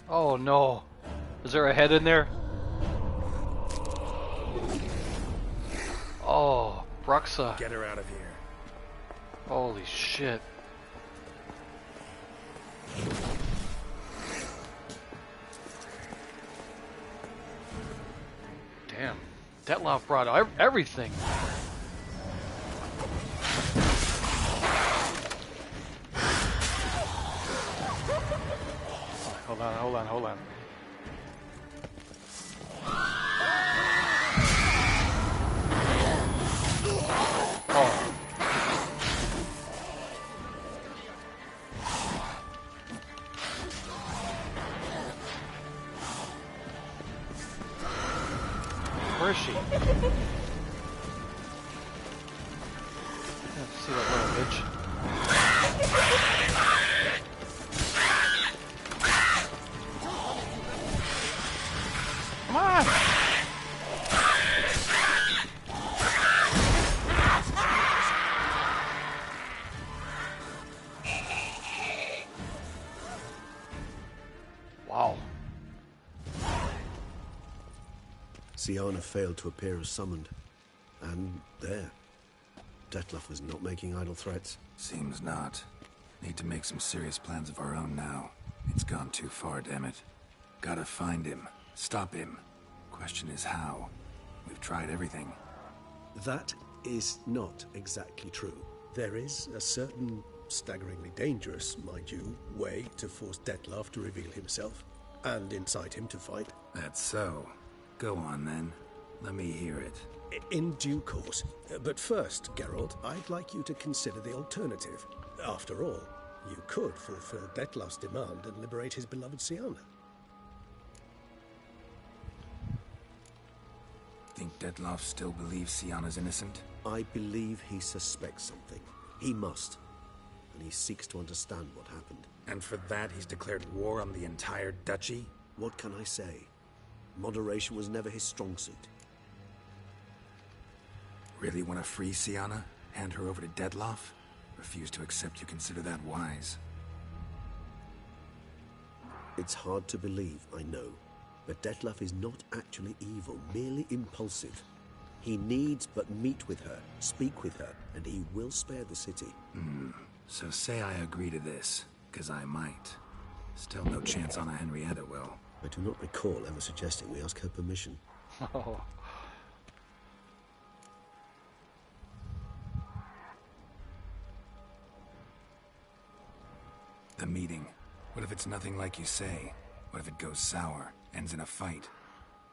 Oh no. Is there a head in there? Oh, Bruxa. Get her out of here. Holy shit. Damn. Detlef brought everything. Hold on. Oh. Where is she? See that little bitch. Come on! Wow. Siana failed to appear as summoned. And there. Detlef was not making idle threats. Seems not. Need to make some serious plans of our own now. It's gone too far, damn it. Gotta find him. Stop him. Question is how. We've tried everything. That is not exactly true. There is a certain, staggeringly dangerous, mind you, way to force Detlef to reveal himself, and incite him to fight. That's so. Go on, then. Let me hear it. In due course. But first, Geralt, I'd like you to consider the alternative. After all, you could fulfill Detlef's demand and liberate his beloved Siana. Think Detlef still believes Siana's innocent? I believe he suspects something. He must. And he seeks to understand what happened. And for that, he's declared war on the entire duchy? What can I say? Moderation was never his strong suit. Really want to free Siana? Hand her over to Detlef? Refuse to accept you consider that wise. It's hard to believe, I know. But Detlef is not actually evil, merely impulsive. He needs but meet with her, speak with her, and he will spare the city. So say I agree to this, because I might. Still no chance Anna Henrietta will. I do not recall ever suggesting we ask her permission. Oh. The meeting. What if it's nothing like you say? What if it goes sour, ends in a fight?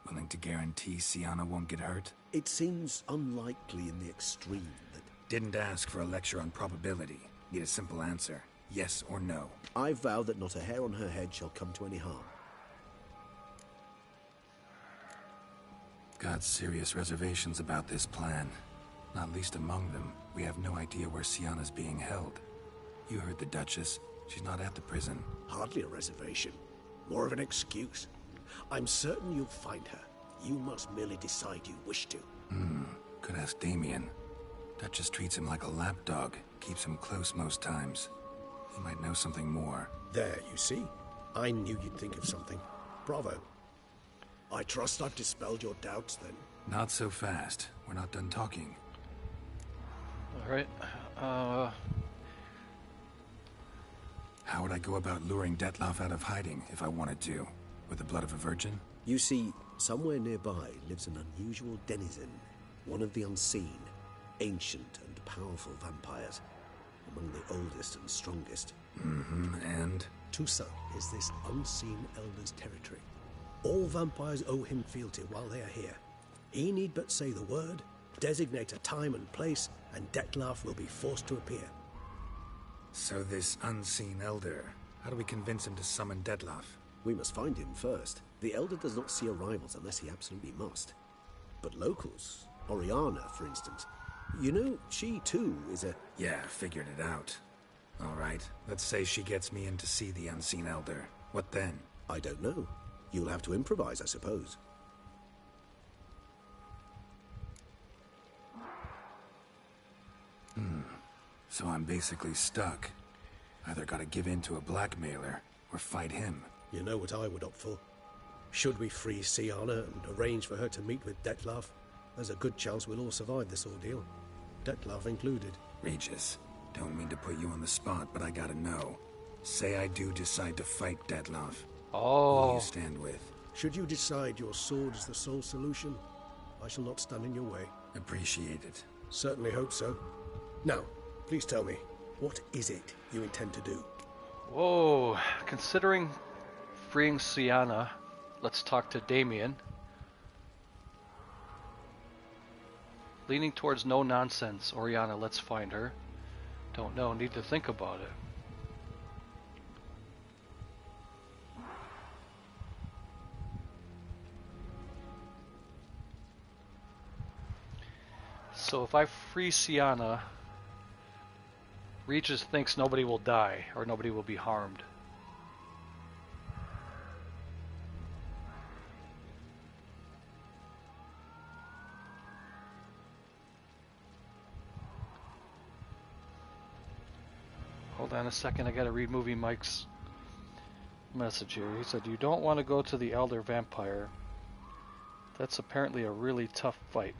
Willing to guarantee Siana won't get hurt? It seems unlikely in the extreme that... Didn't ask for a lecture on probability. Need a simple answer. Yes or no. I vow that not a hair on her head shall come to any harm. Got serious reservations about this plan. Not least among them, we have no idea where Siana's being held. You heard the Duchess. She's not at the prison. Hardly a reservation. More of an excuse. I'm certain you'll find her. You must merely decide you wish to. Could ask Damien. Duchess treats him like a lapdog, keeps him close most times. He might know something more. There, you see? I knew you'd think of something. Bravo. I trust I've dispelled your doubts, then. Not so fast. We're not done talking. Alright. How would I go about luring Dettlaff out of hiding if I wanted to? With the blood of a virgin? You see, somewhere nearby lives an unusual denizen. One of the unseen, ancient and powerful vampires. Among the oldest and strongest. And? Tusa is this unseen elder's territory. All vampires owe him fealty while they are here. He need but say the word, designate a time and place, and Dettlaff will be forced to appear. So this unseen elder, how do we convince him to summon Dettlaff? We must find him first. The elder does not see arrivals unless he absolutely must. But locals, Oriana, for instance, you know, she too is a... Yeah, figured it out. All right, let's say she gets me in to see the unseen elder. What then? I don't know. You'll have to improvise, I suppose. So I'm basically stuck. Either gotta give in to a blackmailer, or fight him. You know what I would opt for. Should we free Siana and arrange for her to meet with Dettlaff, there's a good chance we'll all survive this ordeal. Dettlaff included. Regis, don't mean to put you on the spot, but I gotta know. Say I do decide to fight Dettlaff. Who will you stand with? Should you decide your sword is the sole solution, I shall not stand in your way. Appreciate it. Certainly hope so. Now, please tell me, what is it you intend to do? Whoa, considering freeing Siana, let's talk to Damien. Leaning towards no nonsense, Oriana, let's find her. Don't know, need to think about it. So if I free Siana, Regis thinks nobody will die or nobody will be harmed. Hold on a second, I gotta read Movie Mike's message here. He said, you don't want to go to the Elder Vampire. That's apparently a really tough fight.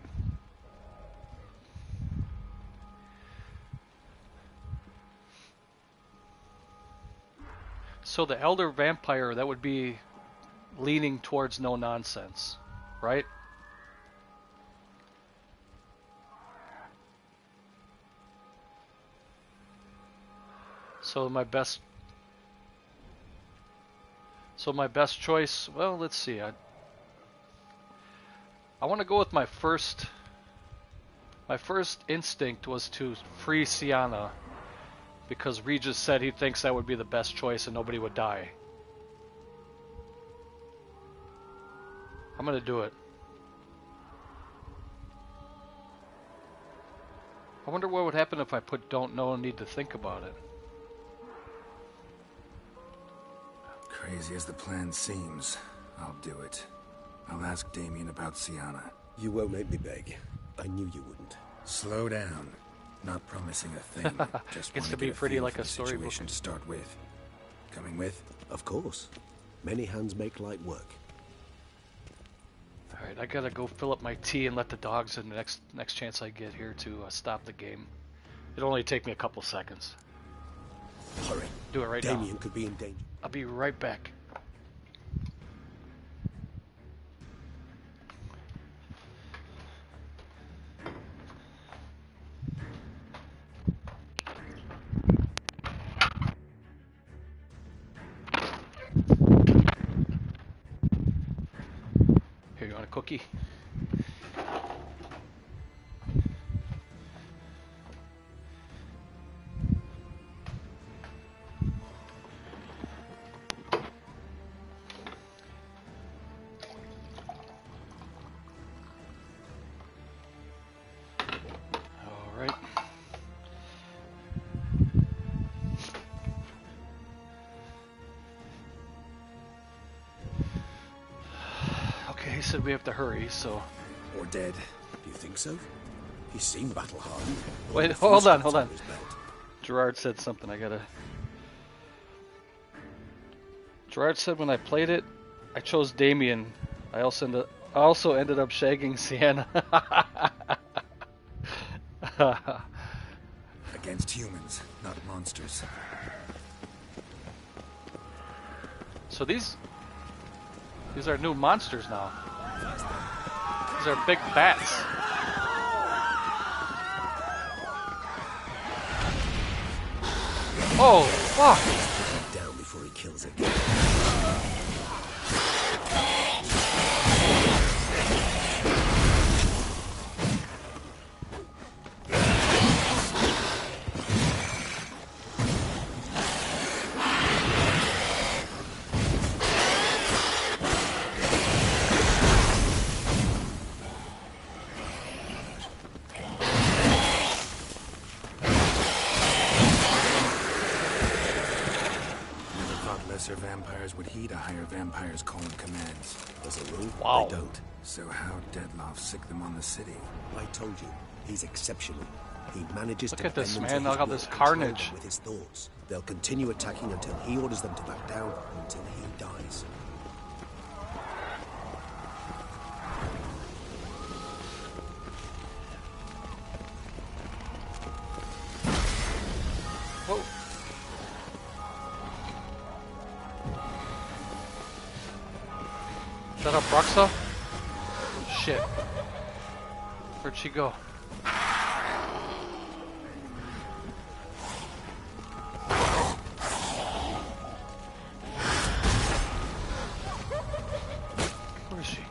So the Elder Vampire, that would be leaning towards no nonsense, right? So my best choice, well, let's see. I want to go with my first instinct was to free Siana, because Regis said he thinks that would be the best choice and nobody would die. I'm gonna do it. I wonder what would happen if I put don't know and need to think about it. Crazy as the plan seems, I'll do it. I'll ask Damien about Siana. You won't make me beg. I knew you wouldn't. Slow down. Not promising a thing. Just Gets want to be get pretty feel like for a the storybook. situation to start with. Coming with? Of course. Many hands make light work. Alright, I gotta go fill up my tea and let the dogs in the next chance I get here to stop the game. It'll only take me a couple seconds. Hurry. Do it right now. Damien could be in danger. I'll be right back. Here, you want a cookie? said we have to hurry, so... Or dead. Do you think so? He seemed battle-hardened. Wait, hold on. Gerard said something, I gotta... Gerard said when I played it, I chose Damien. I also ended up shagging Sienna. Against humans, not monsters. So these are new monsters now. These are big bats. Oh, fuck! Put him down before he kills again. Vampires would heed a higher vampire's calling commands. As a rule, wow. they don't. So how Dettlaff sick them on the city? I told you, he's exceptional. He manages Look to at this, bend man. them to Look at his this will, control carnage. them with his thoughts. They'll continue attacking until he orders them to back down, until he dies. Whoa. Is that Broxa? Shit. Where'd she go? Where is she?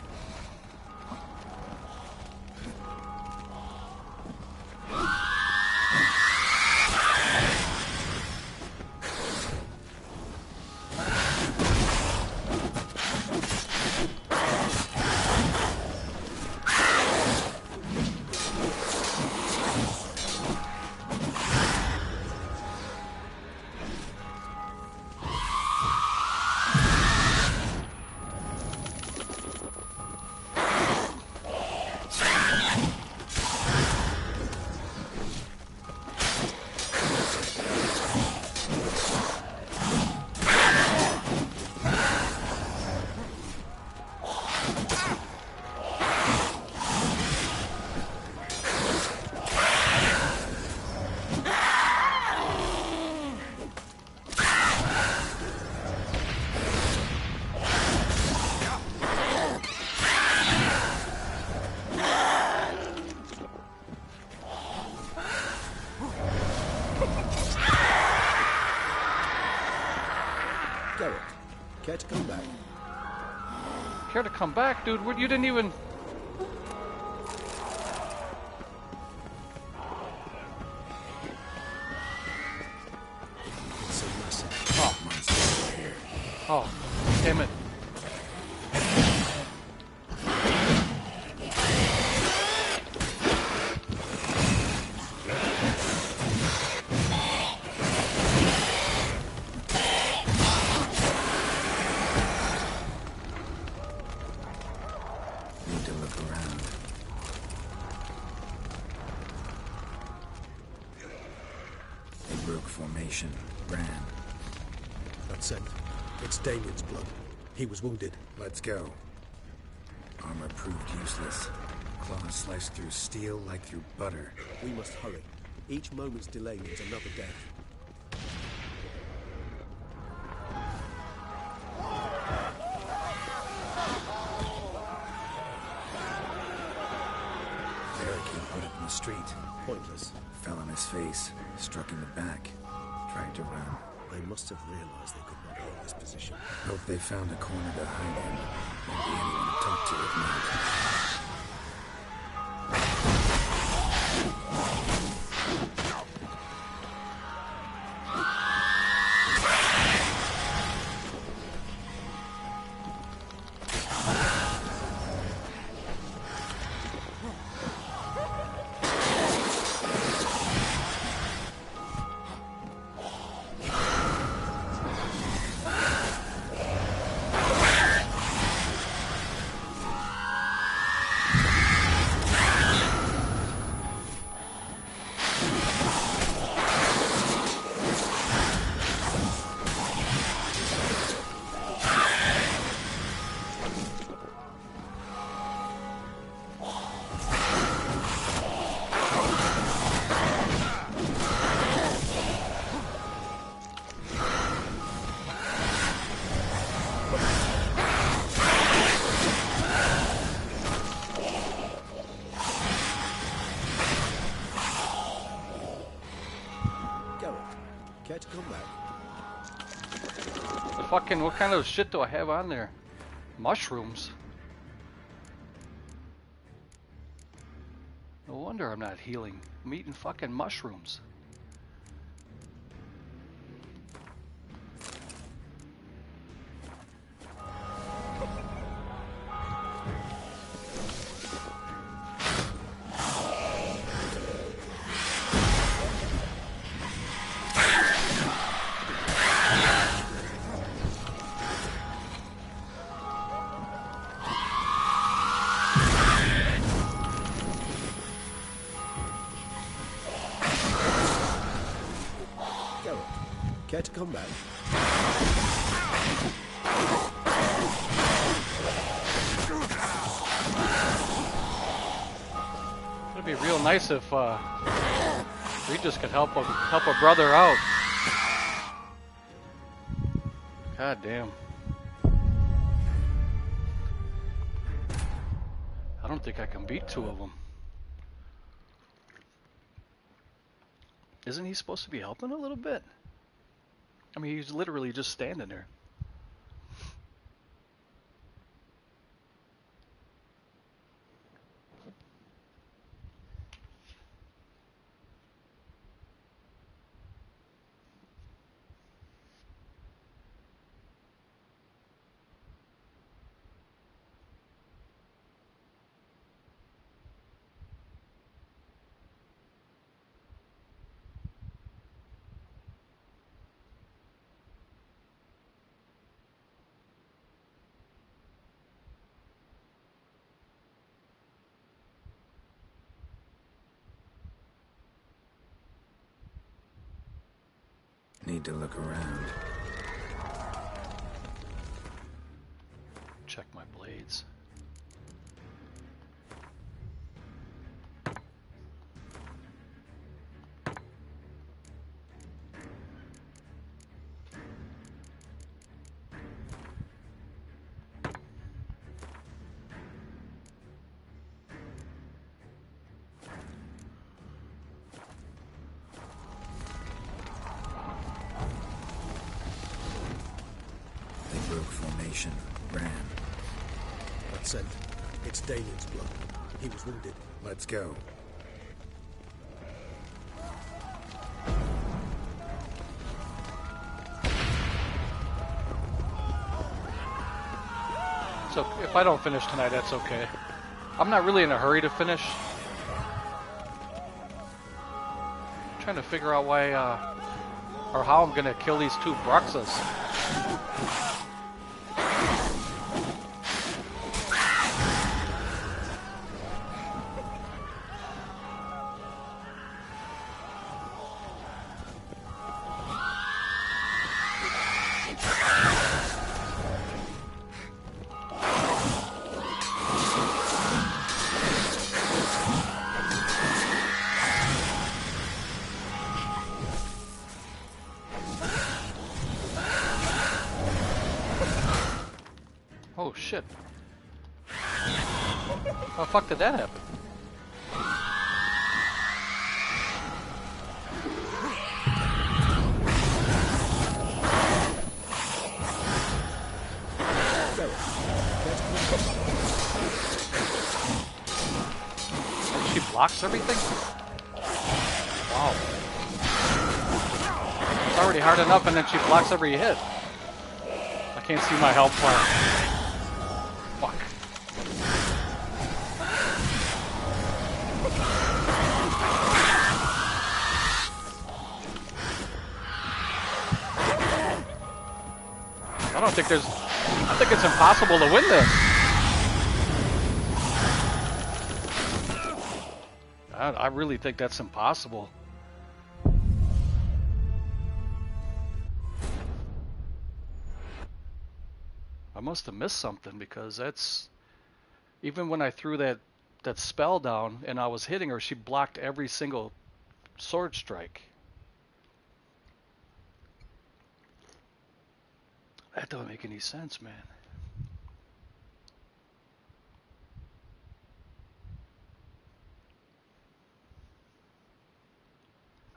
Care to come back? Care to come back, dude? You didn't even... It's a massive. Oh, damn it. It's Damien's blood. He was wounded. Let's go. Armor proved useless. Claws sliced through steel like through butter. We must hurry. Each moment's delay means another death. Barricade put it in the street. Pointless. Fell on his face, struck in the back, tried to run. They must have realized they could not hold this position. Hope they found a corner to hide in. Won't be anyone to talk to if not. fucking, what kind of shit do I have on there? Mushrooms? No wonder I'm not healing. I'm eating fucking mushrooms. Care to come back? It'd be real nice if Regis could help a brother out. God damn. I don't think I can beat two of them. Isn't he supposed to be helping a little bit? I mean, he's literally just standing there. Need to look around. Check my blades. Ran. That scent. It's Daniel's blood. He was wounded. Let's go. So if I don't finish tonight, that's okay. I'm not really in a hurry to finish. I'm trying to figure out why, or how I'm gonna kill these two Bruxas. Oh shit. How the fuck did that happen? She blocks everything? Wow. It's already hard enough and then she blocks every hit. I can't see my health bar. Fuck. I think it's impossible to win this. I really think that's impossible. I must have missed something because that's... Even when I threw that spell down and I was hitting her, she blocked every single sword strike. That don't make any sense, man.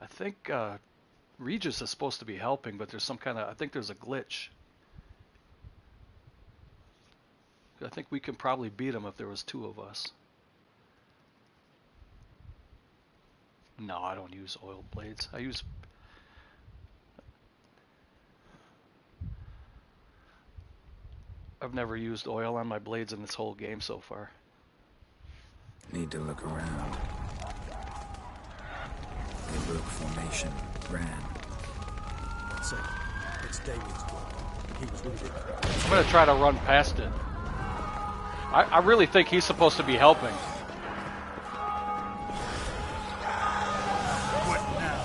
I think Regis is supposed to be helping, but there's some kind of... I think there's a glitch. I think we can probably beat him if there was 2 of us. No, I don't use oil blades. I've never used oil on my blades in this whole game so far. Need to look around. They broke formation, ran. So, it's Damien's work. He was wounded. I'm gonna try to run past it. I really think he's supposed to be helping. What now?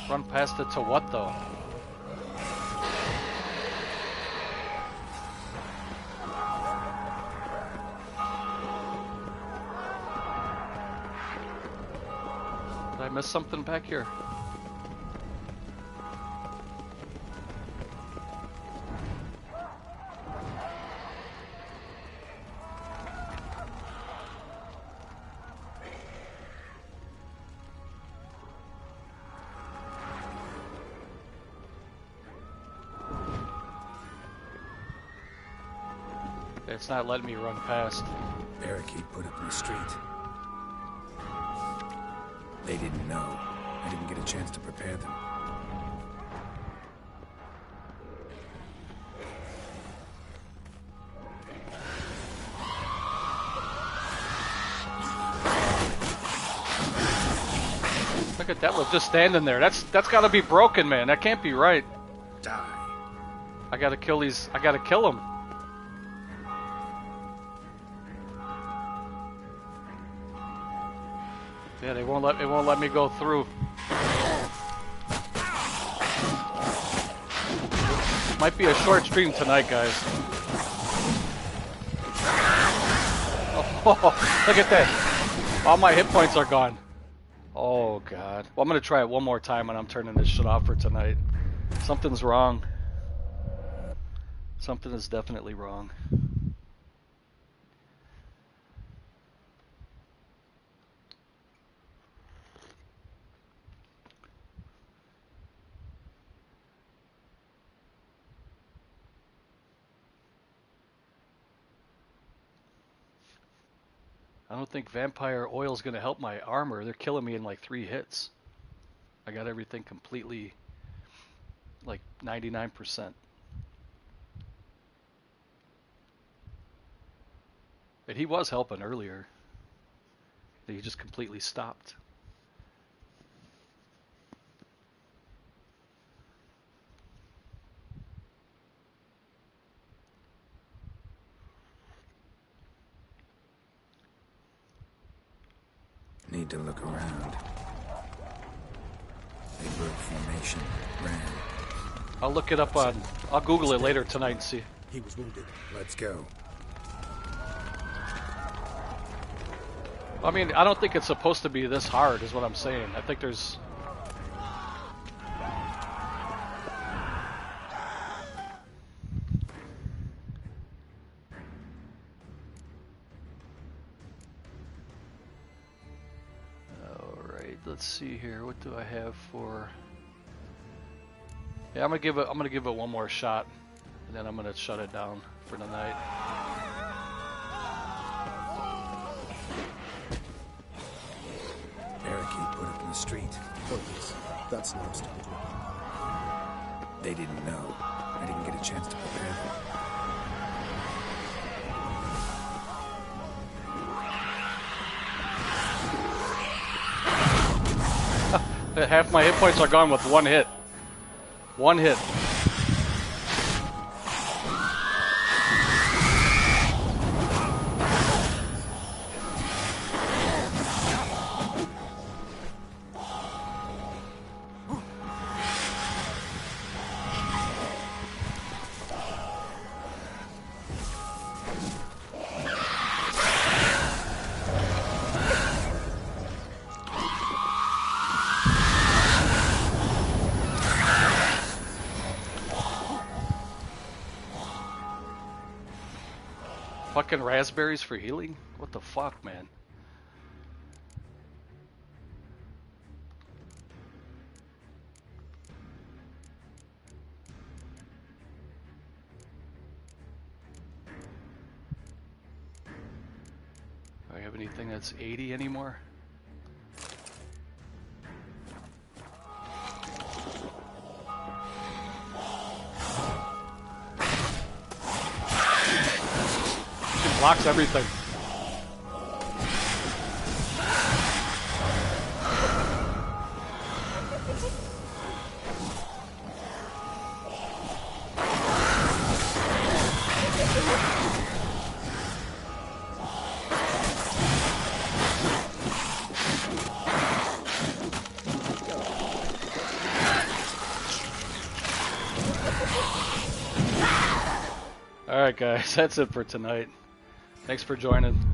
Run past it to what though? Did I miss something back here? It's not letting me run past. Barricade put up in the street. They didn't know. I didn't get a chance to prepare them. Look at that, look, just standing there. That's gotta be broken, man. That can't be right. Die. I gotta kill these. I gotta kill them. Yeah, it won't let me go through. Might be a short stream tonight, guys. Oh, look at that. All my hit points are gone. Oh god. Well, I'm gonna try it one more time and I'm turning this shit off for tonight. Something's wrong. Something is definitely wrong. I don't think vampire oil is going to help my armor. They're killing me in like 3 hits. I got everything completely, like 99%. But he was helping earlier. He just completely stopped. Need to look around. They broke formation, ran. I'll look it up on. I'll Google it later tonight and see. He was wounded. Let's go. I mean, I don't think it's supposed to be this hard, is what I'm saying. I think there's. Let's see here. What do I have for? Yeah, I'm gonna give it one more shot, and then I'm gonna shut it down for the night. Barricade put up in the street. Pointless. That's an obstacle to it. They didn't know. I didn't get a chance to prepare them. Half my hit points are gone with one hit. One hit. Fucking raspberries for healing? What the fuck, man? have anything that's 80 anymore. It blocks everything. Alright guys, that's it for tonight. Thanks for joining.